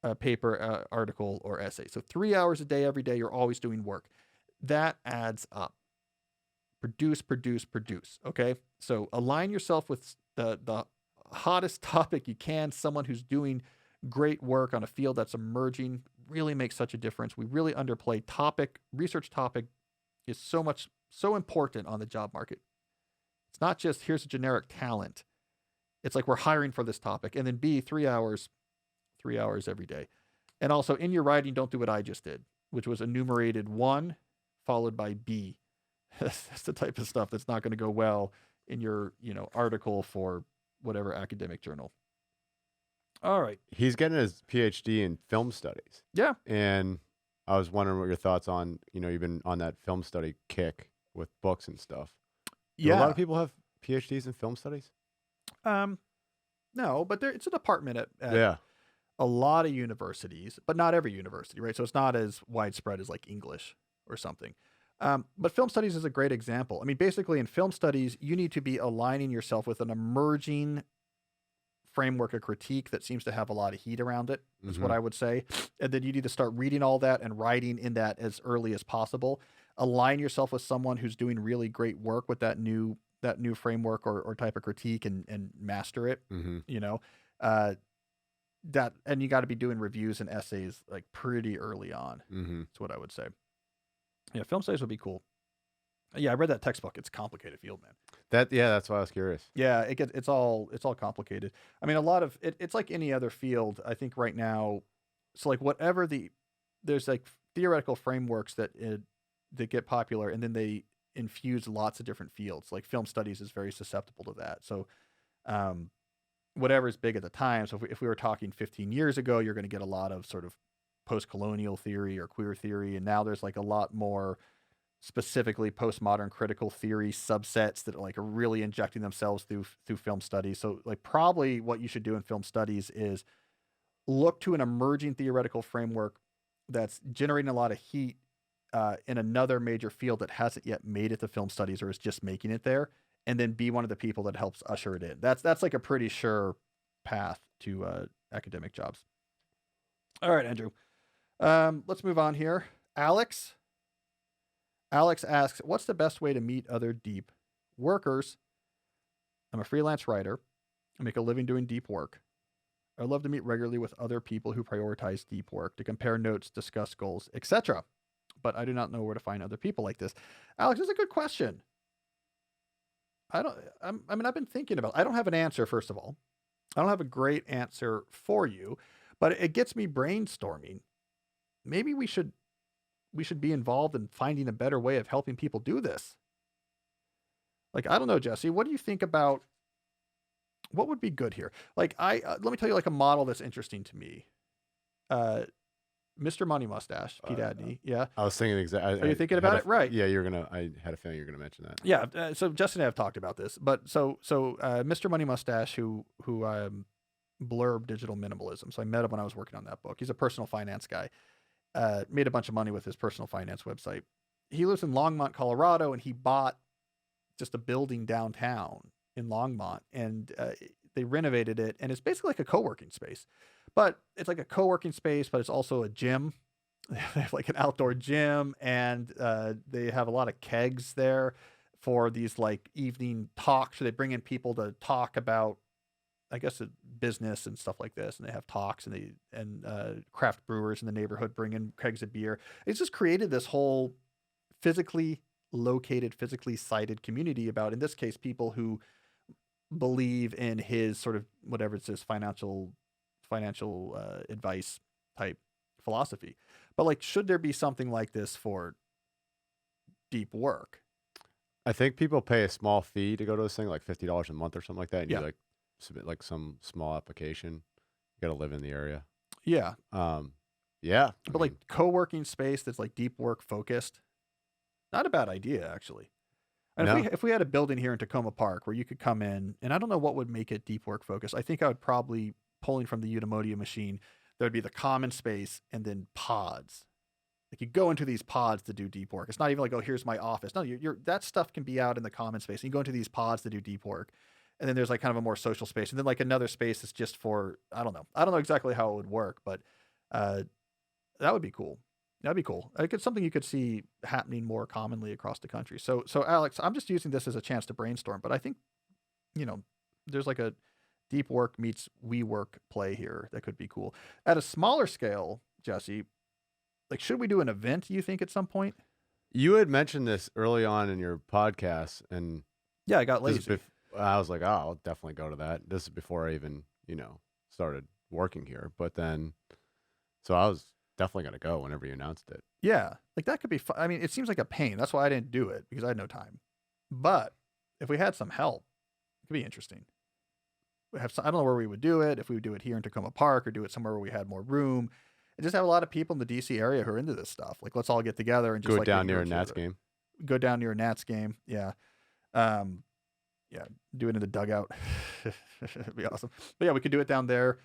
a paper, article, or essay. So 3 hours a day, every day, you're always doing work. That adds up. Produce. Okay. So align yourself with the hottest topic you can. Someone who's doing great work on a field that's emerging really makes such a difference. We really underplay research topic is so important on the job market. It's not just here's a generic talent. It's like we're hiring for this topic. And then B, 3 hours every day. And also in your writing, don't do what I just did, which was enumerated 1 followed by B. That's the type of stuff that's not going to go well in your, article for whatever academic journal. All right. He's getting his PhD in film studies. Yeah. And I was wondering what your thoughts on, you've been on that film study kick with books and stuff. Do a lot of people have PhDs in film studies? No, but it's a department at yeah. a lot of universities, but not every university, right? So it's not as widespread as like English or something. But film studies is a great example. I mean, basically in film studies, you need to be aligning yourself with an emerging framework of critique that seems to have a lot of heat around it, is what I would say. And then you need to start reading all that and writing in that as early as possible. Align yourself with someone who's doing really great work with that new framework or type of critique and master it, and you got to be doing reviews and essays like pretty early on. That's what I would say. Yeah, film studies would be cool. Yeah, I read that textbook. It's a complicated field, man. That's why I was curious. Yeah, it's all complicated. I mean, a lot of it's like any other field. I think right now, so like whatever there's like theoretical frameworks that get popular, and then they infuse lots of different fields. Like film studies is very susceptible to that. So, whatever's big at the time. So if we were talking 15 years ago, you're going to get a lot of sort of post-colonial theory or queer theory, and now there's like a lot more specifically postmodern critical theory subsets that like are really injecting themselves through film studies. So like probably what you should do in film studies is look to an emerging theoretical framework that's generating a lot of heat in another major field that hasn't yet made it to film studies or is just making it there, and then be one of the people that helps usher it in. That's like a pretty sure path to academic jobs. All right, Andrew. Let's move on here. Alex asks, what's the best way to meet other deep workers? I'm a freelance writer. I make a living doing deep work. I love to meet regularly with other people who prioritize deep work, to compare notes, discuss goals, etc. but I do not know where to find other people like this. Alex, that's a good question. I mean, I've been thinking about, I don't have an answer, first of all. I don't have a great answer for you, but it gets me brainstorming. Maybe we should be involved in finding a better way of helping people do this. Like, I don't know, Jesse, what do you think about what would be good here? Like, let me tell you like a model that's interesting to me. Mr. Money Mustache, Pete Adney. Yeah. I was thinking exactly. Are you thinking about it? Right. Yeah, I had a feeling you were gonna mention that. Yeah. So Justin and I have talked about this, but so Mr. Money Mustache, who blurbed digital minimalism. So I met him when I was working on that book. He's a personal finance guy. Made a bunch of money with his personal finance website. He lives in Longmont, Colorado, and he bought just a building downtown in Longmont, and they renovated it, and it's basically like a co-working space. But it's like a co-working space, but it's also a gym. They have like an outdoor gym, and they have a lot of kegs there for these like evening talks. So they bring in people to talk about, I guess, business and stuff like this. And they have talks, and craft brewers in the neighborhood bring in kegs of beer. It's just created this whole physically located, physically sited community about, in this case, people who believe in his sort of, whatever it says, financial advice type philosophy. But like, should there be something like this for deep work? I think people pay a small fee to go to this thing, like $50 a month or something like that. And you like submit like some small application. You got to live in the area. Yeah. Yeah. But like co-working space that's like deep work focused, not a bad idea, actually. And if we had a building here in Tacoma Park where you could come in, and I don't know what would make it deep work focused. I think I would probably, pulling from the Udimodia machine, there would be the common space and then pods. Like, you go into these pods to do deep work. It's not even like, oh, here's my office. No, that stuff can be out in the common space. And you go into these pods to do deep work. And then there's like kind of a more social space. And then like another space that's just for, I don't know exactly how it would work, but that would be cool. That'd be cool. It's something you could see happening more commonly across the country. So Alex, I'm just using this as a chance to brainstorm, but I think, there's like a deep work meets we work play here that could be cool. At a smaller scale, Jesse, like, should we do an event, you think, at some point? You had mentioned this early on in your podcast, and yeah, I got lazy. I was like, oh, I'll definitely go to that. This is before I even, started working here. But then, so I was definitely going to go whenever you announced it. Yeah. Like, that could be fun. I mean, it seems like a pain. That's why I didn't do it, because I had no time. But if we had some help, it could be interesting. I don't know where we would do it, if we would do it here in Tacoma Park or do it somewhere where we had more room. And just have a lot of people in the DC area who are into this stuff. Like, let's all get together and just go down near a Nats game. Go down near a Nats game. Yeah. Yeah. Do it in the dugout. It'd be awesome. But yeah, we could do it down there.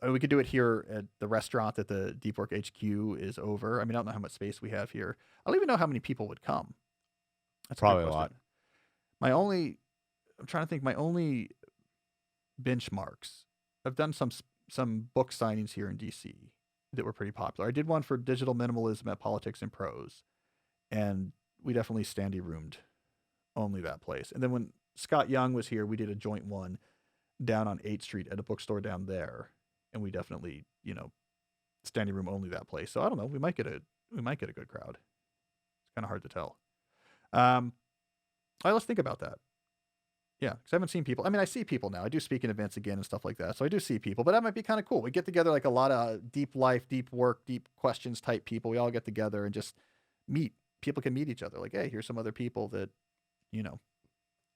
We could do it here at the restaurant that the Deep Work HQ is over. I mean, I don't know how much space we have here. I don't even know how many people would come. That's probably a lot. I'm trying to think, my only benchmarks. I've done some book signings here in DC that were pretty popular. I did one for digital minimalism at Politics and Prose, and we definitely standing roomed only that place. And then when Scott Young was here, we did a joint one down on 8th Street at a bookstore down there, and we definitely, standing room only that place. So I don't know, we might get a good crowd. It's kind of hard to tell. All right, let's think about that. Yeah, because I haven't seen people. I mean, I see people now. I do speaking events again and stuff like that. So I do see people, but that might be kind of cool. We get together like a lot of deep life, deep work, deep questions type people. We all get together and just meet. People can meet each other. Like, hey, here's some other people that,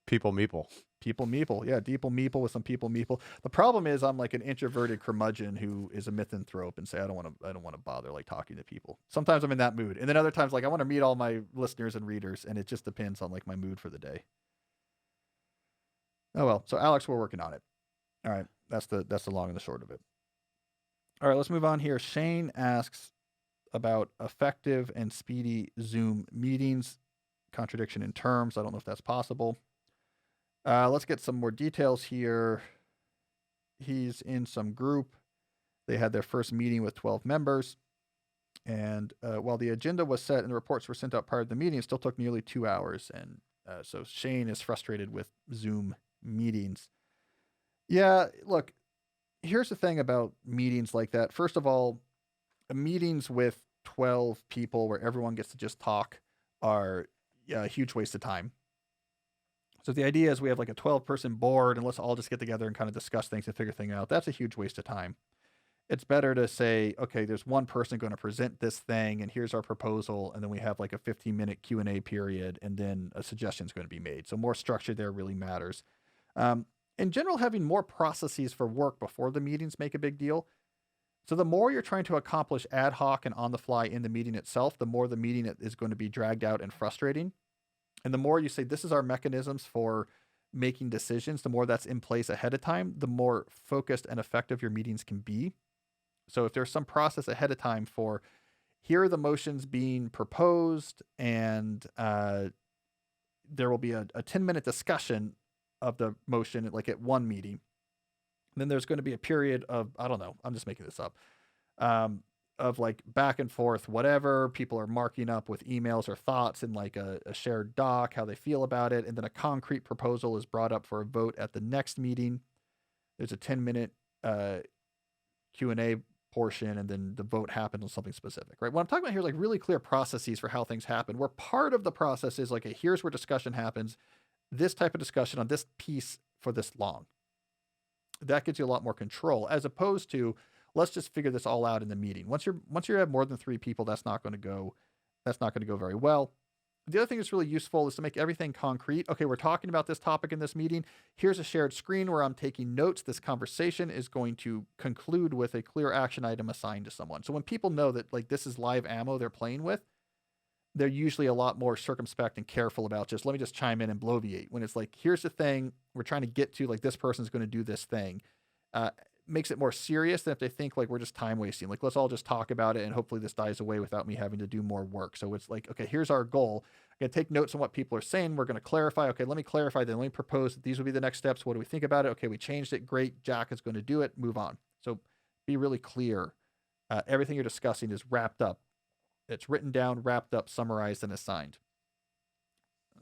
People meeple. People meeple. Yeah, people meeple with some people meeple. The problem is I'm like an introverted curmudgeon who is a misanthrope and say I don't want to bother like talking to people. Sometimes I'm in that mood, and then other times like I want to meet all my listeners and readers, and it just depends on like my mood for the day. Oh well. So Alex, we're working on it. All right, that's the long and the short of it. All right, let's move on here. Shane asks about effective and speedy Zoom meetings. Contradiction in terms. I don't know if that's possible. Let's get some more details here. He's in some group. They had their first meeting with 12 members. And while the agenda was set and the reports were sent out prior to the meeting, it still took nearly 2 hours. And so Shane is frustrated with Zoom meetings. Yeah, look, here's the thing about meetings like that. First of all, meetings with 12 people where everyone gets to just talk are a huge waste of time. So the idea is we have like a 12-person board and let's all just get together and kind of discuss things and figure things out. That's a huge waste of time. It's better to say, okay, there's one person going to present this thing and here's our proposal. And then we have like a 15-minute Q&A period and then a suggestion is going to be made. So more structure there really matters. In general, having more processes for work before the meetings make a big deal. So the more you're trying to accomplish ad hoc and on the fly in the meeting itself, the more the meeting is going to be dragged out and frustrating. And the more you say, this is our mechanisms for making decisions, the more that's in place ahead of time, the more focused and effective your meetings can be. So if there's some process ahead of time for here are the motions being proposed and there will be a 10-minute discussion of the motion like at one meeting. And then there's going to be a period of, I don't know, I'm just making this up, of like back and forth, whatever. People are marking up with emails or thoughts in like a shared doc, how they feel about it. And then a concrete proposal is brought up for a vote at the next meeting. There's a 10-minute Q&A portion, and then the vote happens on something specific, right? What I'm talking about here is like really clear processes for how things happen, where part of the process is like, here's where discussion happens, this type of discussion on this piece for this long. That gives you a lot more control, as opposed to let's just figure this all out in the meeting. Once you have more than 3 people, that's not going to go very well. The other thing that's really useful is to make everything concrete. Okay, we're talking about this topic in this meeting. Here's a shared screen where I'm taking notes. This conversation is going to conclude with a clear action item assigned to someone. So when people know that like this is live ammo they're playing with, they're usually a lot more circumspect and careful about just let me just chime in and bloviate. When it's like, here's the thing we're trying to get to, like this person's going to do this thing. Makes it more serious than if they think like we're just time wasting. Like, let's all just talk about it and hopefully this dies away without me having to do more work. So it's like, okay, here's our goal. I'm going to take notes on what people are saying. We're going to clarify. Okay, let me clarify. Then let me propose that these will be the next steps. What do we think about it? Okay, we changed it. Great. Jack is going to do it. Move on. So be really clear. Everything you're discussing is wrapped up. It's written down, wrapped up, summarized, and assigned.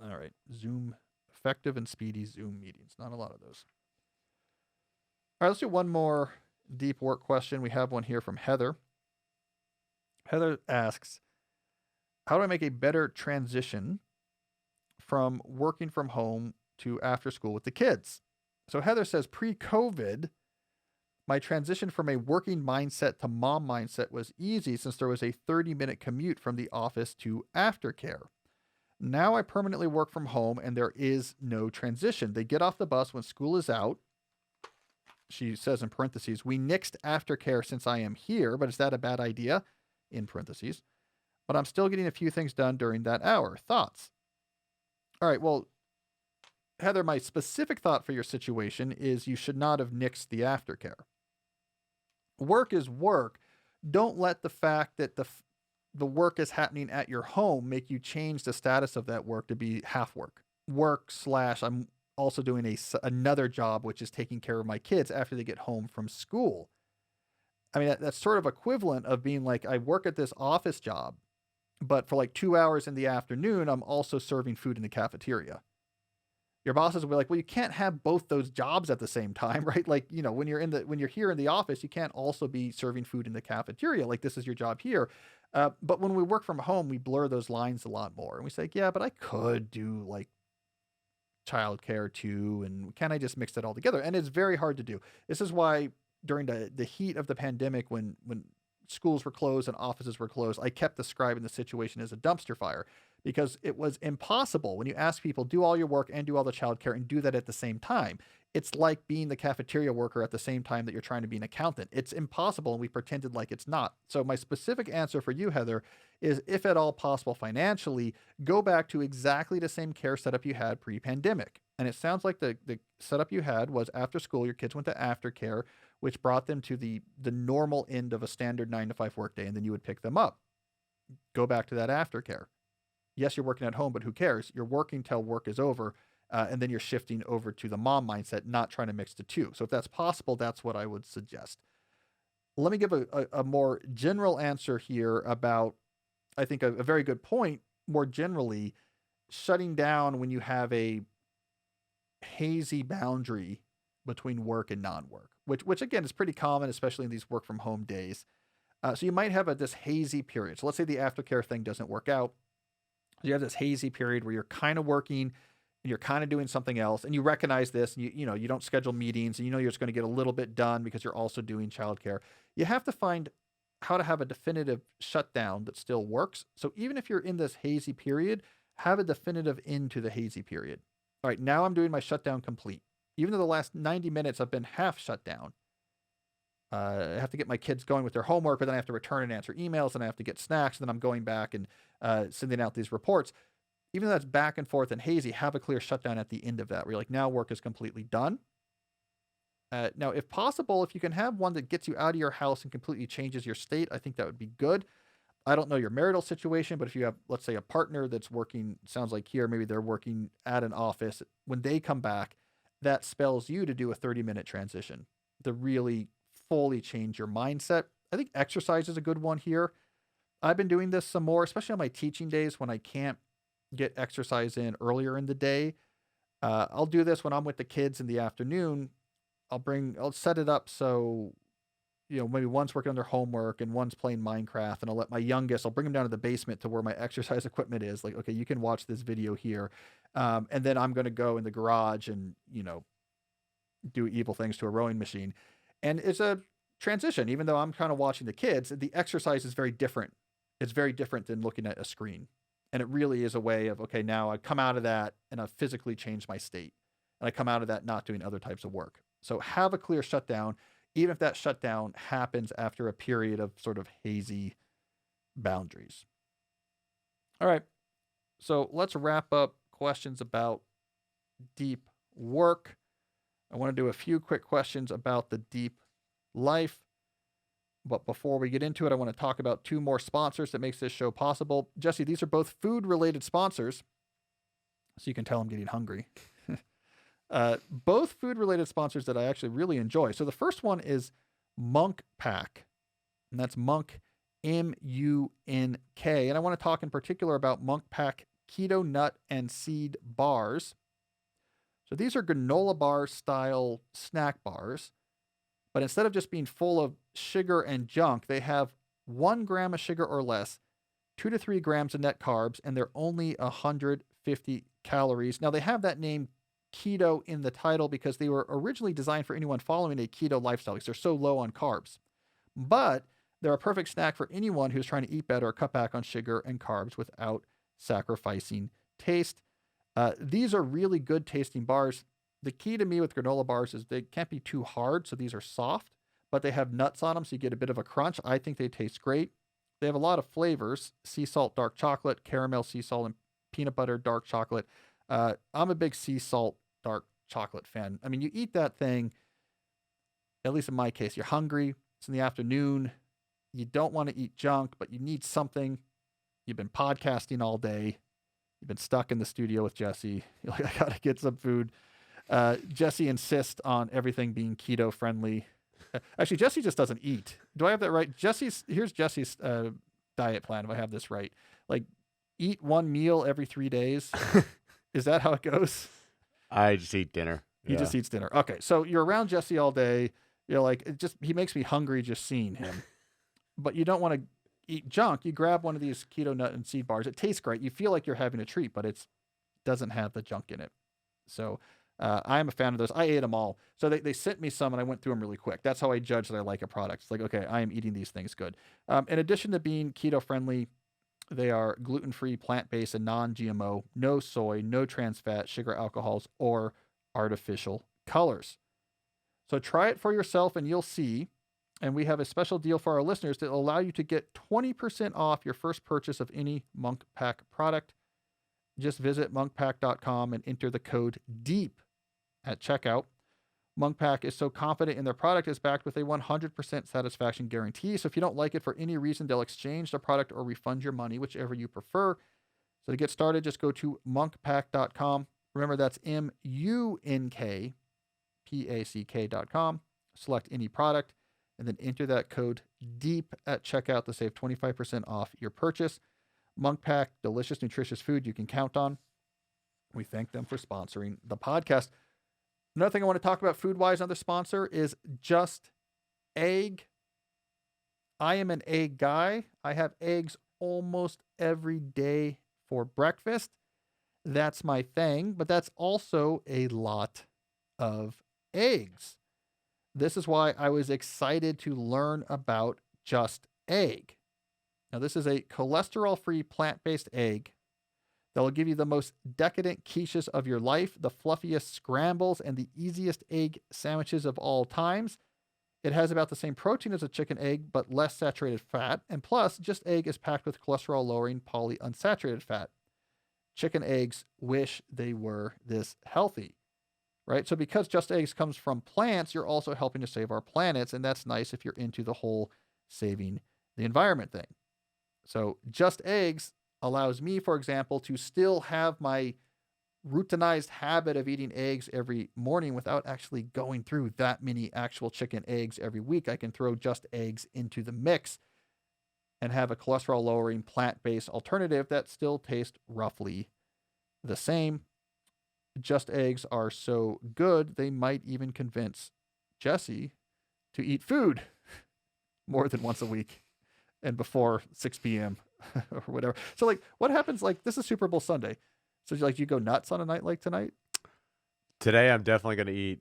All right. Zoom, effective and speedy Zoom meetings. Not a lot of those. All right, let's do one more deep work question. We have one here from Heather. Heather asks, how do I make a better transition from working from home to after school with the kids? So Heather says, pre-COVID, my transition from a working mindset to mom mindset was easy since there was a 30-minute commute from the office to aftercare. Now I permanently work from home and there is no transition. They get off the bus when school is out. She says in parentheses, we nixed aftercare since I am here, but is that a bad idea? In parentheses. But I'm still getting a few things done during that hour. Thoughts? All right, well, Heather, my specific thought for your situation is you should not have nixed the aftercare. Work is work. Don't let the fact that the work is happening at your home make you change the status of that work to be half work. I'm also doing another job, which is taking care of my kids after they get home from school. I mean, that's sort of equivalent of being like, I work at this office job, but for like 2 hours in the afternoon, I'm also serving food in the cafeteria. Your bosses will be like, well, you can't have both those jobs at the same time, right? Like, you know, when you're here in the office, you can't also be serving food in the cafeteria. Like, this is your job here. But when we work from home, we blur those lines a lot more. And we say, yeah, but I could do like childcare too. And can I just mix that all together? And it's very hard to do. This is why during the heat of the pandemic, when schools were closed and offices were closed, I kept describing the situation as a dumpster fire because it was impossible. When you ask people, do all your work and do all the childcare and do that at the same time, it's like being the cafeteria worker at the same time that you're trying to be an accountant. It's impossible, and we pretended like it's not. So my specific answer for you, Heather, is if at all possible financially, go back to exactly the same care setup you had pre-pandemic. And it sounds like the setup you had was after school, your kids went to aftercare, which brought them to the normal end of a standard 9-to-5 workday, and then you would pick them up. Go back to that aftercare. Yes, you're working at home, but who cares? You're working till work is over, and then you're shifting over to the mom mindset, not trying to mix the two. So if that's possible, that's what I would suggest. Let me give a more general answer here about, I think, a very good point, more generally, shutting down when you have a hazy boundary between work and non-work, which again is pretty common, especially in these work from home days. So you might have this hazy period. So let's say the aftercare thing doesn't work out. You have this hazy period where you're kind of working and you're kind of doing something else, and you recognize this, and you don't schedule meetings, and you're just going to get a little bit done because you're also doing childcare. You have to find how to have a definitive shutdown that still works. So even if you're in this hazy period, have a definitive end to the hazy period. All right, now I'm doing my shutdown complete. Even though the last 90 minutes I've been half shut down, I have to get my kids going with their homework, but then I have to return and answer emails, and I have to get snacks, and then I'm going back and sending out these reports. Even though that's back and forth and hazy, have a clear shutdown at the end of that where you're like, now work is completely done. Now, if possible, if you can have one that gets you out of your house and completely changes your state, I think that would be good. I don't know your marital situation, but if you have, let's say, a partner that's working, sounds like here, maybe they're working at an office, when they come back, that spells you to do a 30-minute transition to really fully change your mindset. I think exercise is a good one here. I've been doing this some more, especially on my teaching days when I can't get exercise in earlier in the day. I'll do this when I'm with the kids in the afternoon. I'll set it up so, maybe one's working on their homework and one's playing Minecraft, and I'll bring them down to the basement to where my exercise equipment is. Like, okay, you can watch this video here. And then I'm going to go in the garage and, do evil things to a rowing machine. And it's a transition, even though I'm kind of watching the kids, the exercise is very different. It's very different than looking at a screen. And it really is a way of, okay, now I come out of that and I've physically changed my state. And I come out of that not doing other types of work. So have a clear shutdown, even if that shutdown happens after a period of sort of hazy boundaries. All right. So let's wrap up questions about deep work. I want to do a few quick questions about the deep life. But before we get into it, I want to talk about two more sponsors that makes this show possible. Jesse, these are both food-related sponsors, so you can tell I'm getting hungry. Both food-related sponsors that I actually really enjoy. So the first one is MunkPack, and that's Munk, M-U-N-K. And I want to talk in particular about MunkPack Keto Nut and Seed Bars. So these are granola bar style snack bars, but instead of just being full of sugar and junk, they have 1 gram of sugar or less, 2 to 3 grams of net carbs, and they're only 150 calories. Now, they have that name keto in the title because they were originally designed for anyone following a keto lifestyle because they're so low on carbs. But they're a perfect snack for anyone who's trying to eat better or cut back on sugar and carbs without sacrificing taste. These are really good tasting bars. The key to me with granola bars is they can't be too hard, so these are soft, but they have nuts on them, so you get a bit of a crunch. I think they taste great. They have a lot of flavors: sea salt, dark chocolate, caramel, sea salt, and peanut butter, dark chocolate. I'm a big sea salt, dark chocolate fan. I mean, you eat that thing, at least in my case, you're hungry, it's in the afternoon, you don't want to eat junk, but you need something. You've been podcasting all day. You've been stuck in the studio with Jesse. You're like, I got to get some food. Jesse insists on everything being keto friendly. Actually, Jesse just doesn't eat. Do I have that right? Here's Jesse's diet plan, if I have this right. Like, eat 1 meal every 3 days. Is that how it goes? I just eat dinner. He just eats dinner. Okay, so you're around Jesse all day. You're like, he makes me hungry just seeing him. But you don't want to eat junk. You grab one of these keto nut and seed bars. It tastes great. You feel like you're having a treat, but it doesn't have the junk in it. So I am a fan of those. I ate them all. So they sent me some, and I went through them really quick. That's how I judge that I like a product. It's like, okay, I am eating these things good. In addition to being keto friendly, they are gluten-free, plant-based, and non-GMO, no soy, no trans fat, sugar, alcohols, or artificial colors. So try it for yourself, and you'll see. And we have a special deal for our listeners that will allow you to get 20% off your first purchase of any MunkPack product. Just visit munkpack.com and enter the code DEEP at checkout. MunkPack is so confident in their product, it's backed with a 100% satisfaction guarantee. So if you don't like it for any reason, they'll exchange the product or refund your money, whichever you prefer. So to get started, just go to munkpack.com. Remember, that's munkpack.com. Select any product, and then enter that code DEEP at checkout to save 25% off your purchase. MunkPack, delicious, nutritious food you can count on. We thank them for sponsoring the podcast. Another thing I want to talk about food-wise, another sponsor is Just Egg. I am an egg guy. I have eggs almost every day for breakfast. That's my thing, but that's also a lot of eggs. This is why I was excited to learn about Just Egg. Now, this is a cholesterol-free plant-based egg that will give you the most decadent quiches of your life, the fluffiest scrambles, and the easiest egg sandwiches of all times. It has about the same protein as a chicken egg, but less saturated fat. And plus, Just Egg is packed with cholesterol-lowering polyunsaturated fat. Chicken eggs wish they were this healthy, right? So because Just Eggs comes from plants, you're also helping to save our planets, and that's nice if you're into the whole saving the environment thing. So Just Eggs allows me, for example, to still have my routinized habit of eating eggs every morning without actually going through that many actual chicken eggs every week. I can throw Just Eggs into the mix and have a cholesterol lowering plant-based alternative that still tastes roughly the same. Just Eggs are so good, they might even convince Jesse to eat food more than once a week and before 6 p.m. or whatever. So like what happens, like this is Super Bowl Sunday. So like you go nuts on a night like tonight? Today I'm definitely going to eat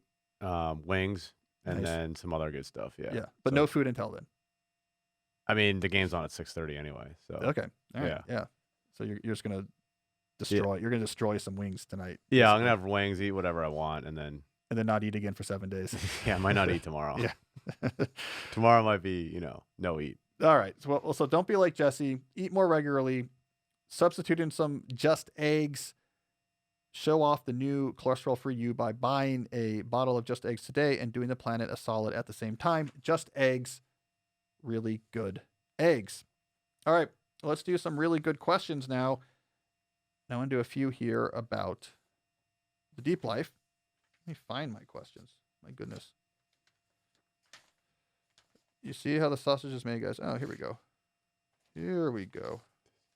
wings and Nice. then some other good stuff. Yeah. Yeah. But So, no food until then. I mean, the game's on at 6:30 anyway. So Okay. All right. Yeah. Yeah. So you're just going to destroy, you're going to destroy some wings tonight. yeah, I'm basically, going to have wings, eat whatever I want, and then and then not eat again for 7 days. yeah, I might not eat tomorrow. Yeah. Tomorrow might be, no eat. All right. So don't be like Jesse. Eat more regularly. Substitute in some Just Eggs. Show off the new cholesterol-free you by buying a bottle of Just Eggs today and doing the planet a solid at the same time. Just Eggs, really good eggs. All right. Let's do some really good questions now. I want to do a few here about the deep life. Let me find my questions. My goodness. You see how the sausage is made, guys? Oh, here we go. Here we go.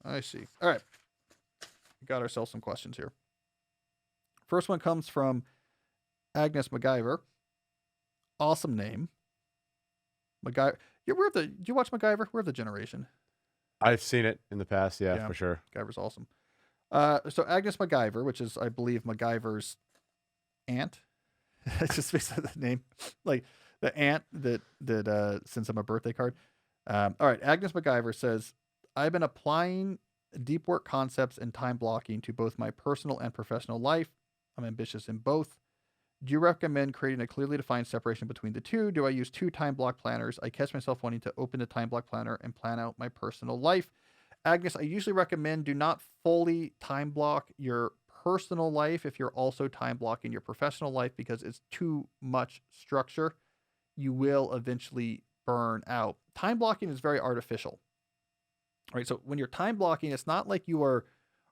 I see. All right. We got ourselves some questions here. First one comes from Agnes MacGyver. Awesome name. MacGyver. Did you watch MacGyver? We're of the generation. I've seen it in the past. Yeah, Yeah. for sure. MacGyver's awesome. So Agnes MacGyver, which is, I believe, MacGyver's aunt. It's just based on the name. Like the aunt that sends him a birthday card. All right. Agnes MacGyver says, I've been applying deep work concepts and time blocking to both my personal and professional life. I'm ambitious in both. Do you recommend creating a clearly defined separation between the two? Do I use 2 time block planners? I catch myself wanting to open the time block planner and plan out my personal life. Agnes, I usually recommend do not fully time block your personal life if you're also time blocking your professional life because it's too much structure. You will eventually burn out. Time blocking is very artificial. All right, so when you're time blocking, it's not like you are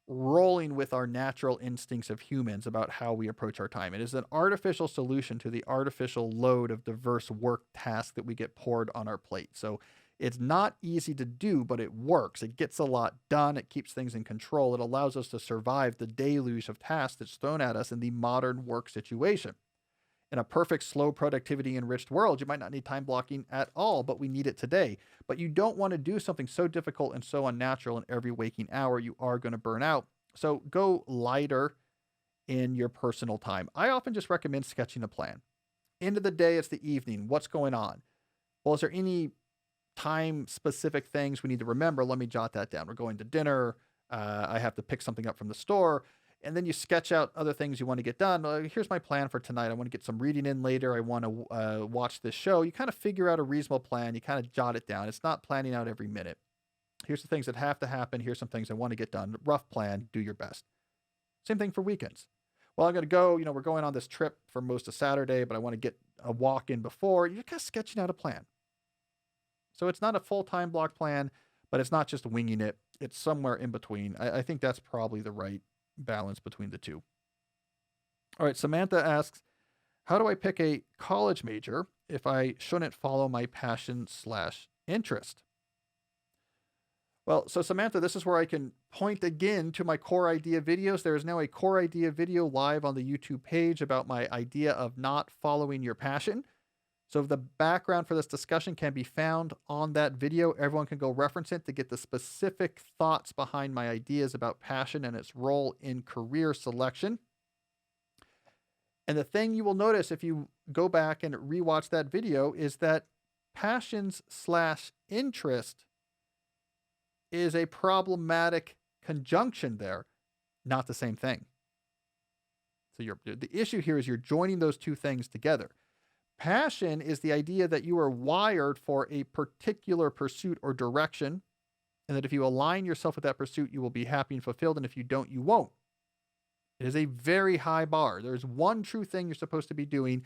rolling with our natural instincts of humans about how we approach our time. It is an artificial solution to the artificial load of diverse work tasks that we get poured on our plate. So it's not easy to do, but it works. It gets a lot done. It keeps things in control. It allows us to survive the deluge of tasks that's thrown at us in the modern work situation. In a perfect, slow, productivity enriched world, you might not need time blocking at all, but we need it today. But you don't want to do something so difficult and so unnatural in every waking hour. You are going to burn out. So go lighter in your personal time. I often just recommend sketching a plan. End of the day, it's the evening. What's going on? Well, is there any time specific things we need to remember? Let me jot that down. We're going to dinner. I have to pick something up from the store. And then you sketch out other things you want to get done. Here's my plan for tonight. I want to get some reading in later. I want to watch this show. You kind of figure out a reasonable plan. You kind of jot it down. It's not planning out every minute. Here's the things that have to happen. Here's some things I want to get done. Rough plan. Do your best. Same thing for weekends. Well, I'm going to go, we're going on this trip for most of Saturday, but I want to get a walk in before. You're kind of sketching out a plan. So it's not a full time block plan, but it's not just winging it. It's somewhere in between. I think that's probably the right balance between the two. All right, Samantha asks, how do I pick a college major if I shouldn't follow my passion/interest? Well, so Samantha, this is where I can point again to my core idea videos. There is now a core idea video live on the YouTube page about my idea of not following your passion. So the background for this discussion can be found on that video. Everyone can go reference it to get the specific thoughts behind my ideas about passion and its role in career selection. And the thing you will notice if you go back and rewatch that video is that passions/interest is a problematic conjunction there, not the same thing. So the issue here is you're joining those two things together. Passion is the idea that you are wired for a particular pursuit or direction, and that if you align yourself with that pursuit, you will be happy and fulfilled, and if you don't, you won't. It is a very high bar. There's one true thing you're supposed to be doing.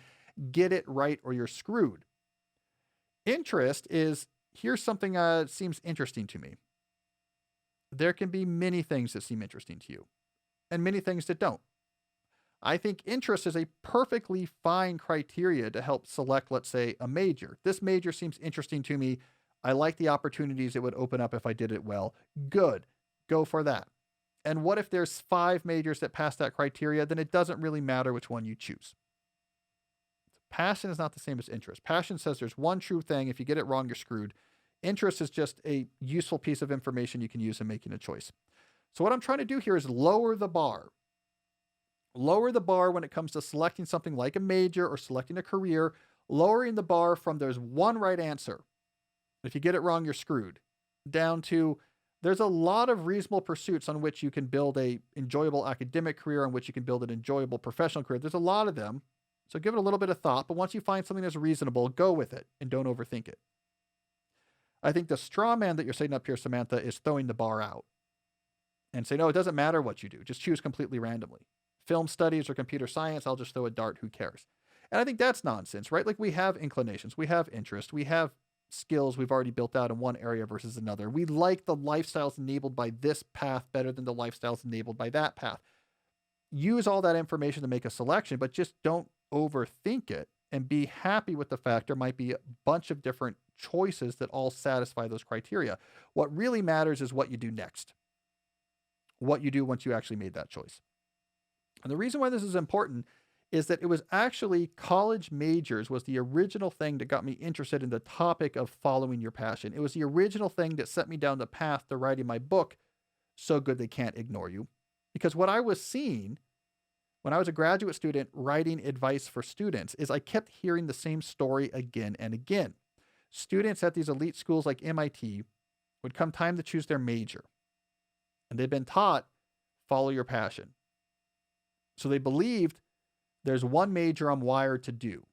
Get it right or you're screwed. Interest is, here's something that seems interesting to me. There can be many things that seem interesting to you, and many things that don't. I think interest is a perfectly fine criteria to help select, let's say, a major. This major seems interesting to me. I like the opportunities it would open up if I did it well. Good. Go for that. And what if there's 5 majors that pass that criteria? Then it doesn't really matter which one you choose. Passion is not the same as interest. Passion says there's one true thing. If you get it wrong, you're screwed. Interest is just a useful piece of information you can use in making a choice. So what I'm trying to do here is lower the bar. Lower the bar when it comes to selecting something like a major or selecting a career, lowering the bar from there's one right answer. If you get it wrong, you're screwed. Down to there's a lot of reasonable pursuits on which you can build a enjoyable academic career, on which you can build an enjoyable professional career. There's a lot of them. So give it a little bit of thought, but once you find something that's reasonable, go with it and don't overthink it. I think the straw man that you're setting up here, Samantha, is throwing the bar out and say, no, it doesn't matter what you do. Just choose completely randomly. Film studies or computer science, I'll just throw a dart. Who cares? And I think that's nonsense, right? Like we have inclinations, we have interest, we have skills we've already built out in one area versus another. We like the lifestyles enabled by this path better than the lifestyles enabled by that path. Use all that information to make a selection, but just don't overthink it and be happy with the fact there might be a bunch of different choices that all satisfy those criteria. What really matters is what you do next, what you do once you actually made that choice. And the reason why this is important is that it was actually college majors was the original thing that got me interested in the topic of following your passion. It was the original thing that set me down the path to writing my book, So Good They Can't Ignore You. Because what I was seeing when I was a graduate student writing advice for students is I kept hearing the same story again and again. Students at these elite schools like MIT would come time to choose their major, and they'd been taught, follow your passion. So they believed there's one major I'm wired to do.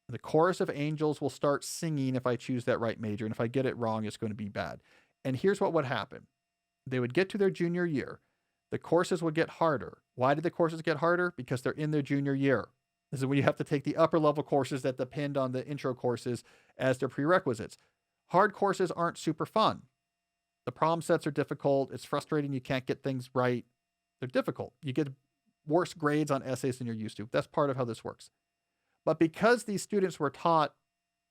The chorus of angels will start singing if I choose that right major. And if I get it wrong, it's going to be bad. And here's what would happen. They would get to their junior year. The courses would get harder. Why did the courses get harder? Because they're in their junior year. This is when you have to take the upper level courses that depend on the intro courses as their prerequisites. Hard courses aren't super fun. The problem sets are difficult. It's frustrating. You can't get things right. They're difficult. You get worse grades on essays than you're used to. That's part of how this works. But because these students were taught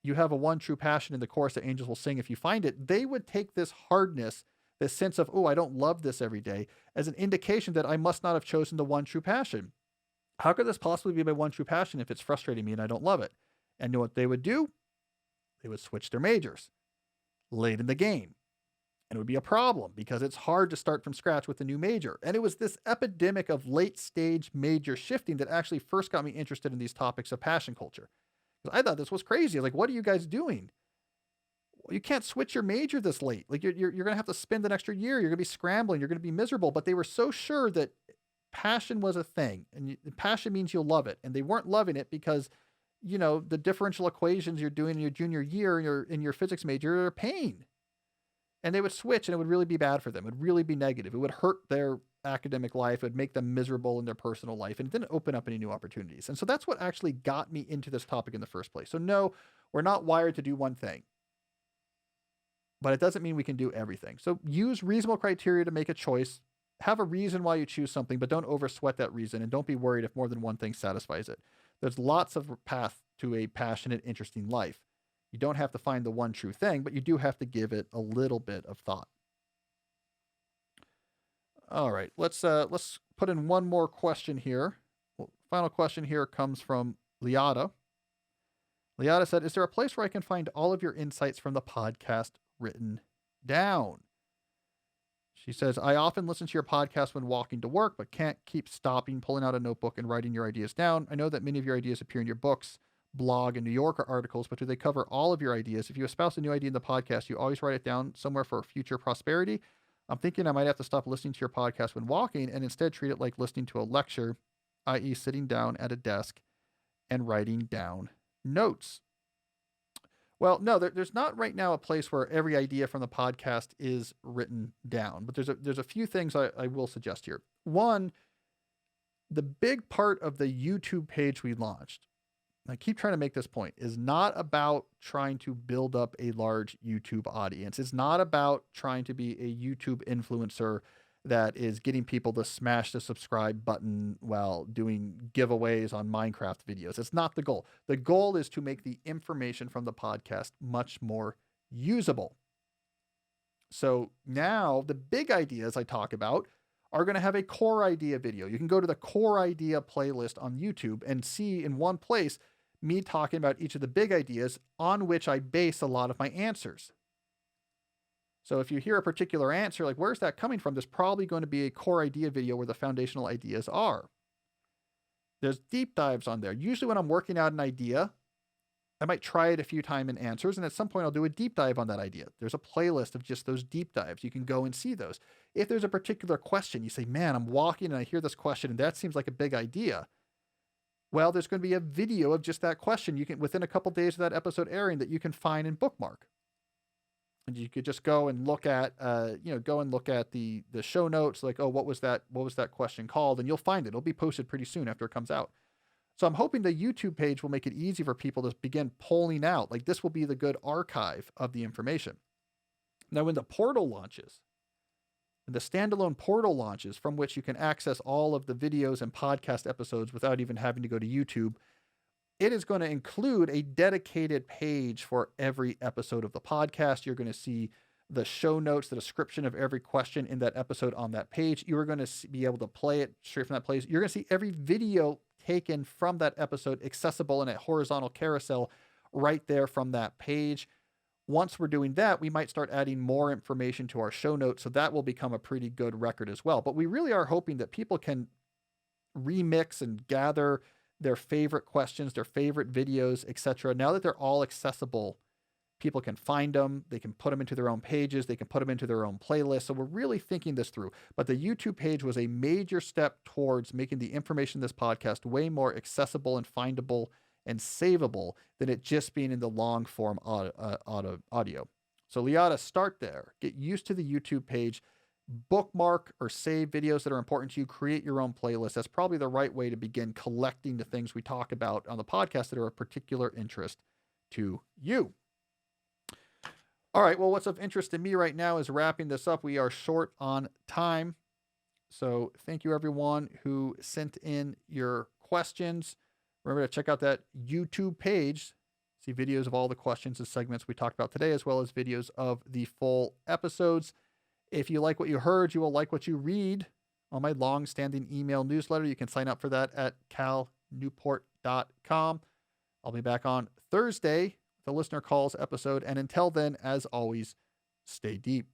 you have a one true passion in the chorus that angels will sing if you find it, they would take this hardness, this sense of, oh, I don't love this every day, as an indication that I must not have chosen the one true passion. How could this possibly be my one true passion if it's frustrating me and I don't love it? And you know what they would do? They would switch their majors late in the game. And it would be a problem because it's hard to start from scratch with a new major. And it was this epidemic of late stage major shifting that actually first got me interested in these topics of passion culture. Because I thought this was crazy. Like, what are you guys doing? Well, you can't switch your major this late. Like you're going to have to spend an extra year. You're going to be scrambling. You're going to be miserable. But they were so sure that passion was a thing, and passion means you'll love it. And they weren't loving it because, you know, the differential equations you're doing in your junior year in your physics major are a pain. And they would switch, and it would really be bad for them. It would really be negative. It would hurt their academic life. It would make them miserable in their personal life, and it didn't open up any new opportunities. And so that's what actually got me into this topic in the first place. So no, we're not wired to do one thing, but it doesn't mean we can do everything. So use reasonable criteria to make a choice. Have a reason why you choose something, but don't oversweat that reason, and don't be worried if more than one thing satisfies it. There's lots of paths to a passionate, interesting life. You don't have to find the one true thing, but you do have to give it a little bit of thought. All right, let's put in one more question here. Well, final question here comes from Liada. Liata said, is there a place where I can find all of your insights from the podcast written down? She says, I often listen to your podcast when walking to work, but can't keep stopping, pulling out a notebook and writing your ideas down. I know that many of your ideas appear in your books, blog, and New Yorker articles, but do they cover all of your ideas? If you espouse a new idea in the podcast, you always write it down somewhere for future prosperity. I'm thinking I might have to stop listening to your podcast when walking and instead treat it like listening to a lecture, i.e. sitting down at a desk and writing down notes. Well, no, there's not right now a place where every idea from the podcast is written down, but there's a few things I will suggest here. One, the big part of the YouTube page we launched, I keep trying to make this point, is not about trying to build up a large YouTube audience. It's not about trying to be a YouTube influencer that is getting people to smash the subscribe button while doing giveaways on Minecraft videos. It's not the goal. The goal is to make the information from the podcast much more usable. So now the big ideas I talk about are going to have a core idea video. You can go to the core idea playlist on YouTube and see in one place me talking about each of the big ideas on which I base a lot of my answers. So if you hear a particular answer, like where's that coming from? There's probably going to be a core idea video where the foundational ideas are. There's deep dives on there. Usually when I'm working out an idea, I might try it a few times in answers, and at some point I'll do a deep dive on that idea. There's a playlist of just those deep dives. You can go and see those. If there's a particular question, you say, man, I'm walking and I hear this question and that seems like a big idea. Well, there's going to be a video of just that question. You can, within a couple days of that episode airing, that you can find and bookmark. And you could just go and look at, the show notes, like, oh, what was that question called? And you'll find it. It'll be posted pretty soon after it comes out. So I'm hoping the YouTube page will make it easy for people to begin pulling out. Like this will be the good archive of the information. Now, when the portal launches, the standalone portal launches from which you can access all of the videos and podcast episodes without even having to go to YouTube, it is going to include a dedicated page for every episode of the podcast. You're going to see the show notes, the description of every question in that episode on that page. You are going to be able to play it straight from that place. You're going to see every video taken from that episode accessible in a horizontal carousel right there from that page. Once we're doing that, we might start adding more information to our show notes. So that will become a pretty good record as well. But we really are hoping that people can remix and gather their favorite questions, their favorite videos, etc. Now that they're all accessible, people can find them, they can put them into their own pages, they can put them into their own playlists. So we're really thinking this through. But the YouTube page was a major step towards making the information in this podcast way more accessible and findable and savable than it just being in the long form audio. So Liata, start there. Get used to the YouTube page. Bookmark or save videos that are important to you. Create your own playlist. That's probably the right way to begin collecting the things we talk about on the podcast that are of particular interest to you. All right. Well, what's of interest to me right now is wrapping this up. We are short on time. So thank you everyone who sent in your questions. Remember to check out that YouTube page. See videos of all the questions and segments we talked about today, as well as videos of the full episodes. If you like what you heard, you will like what you read on my long-standing email newsletter. You can sign up for that at calnewport.com. I'll be back on Thursday with a listener calls episode. And until then, as always, stay deep.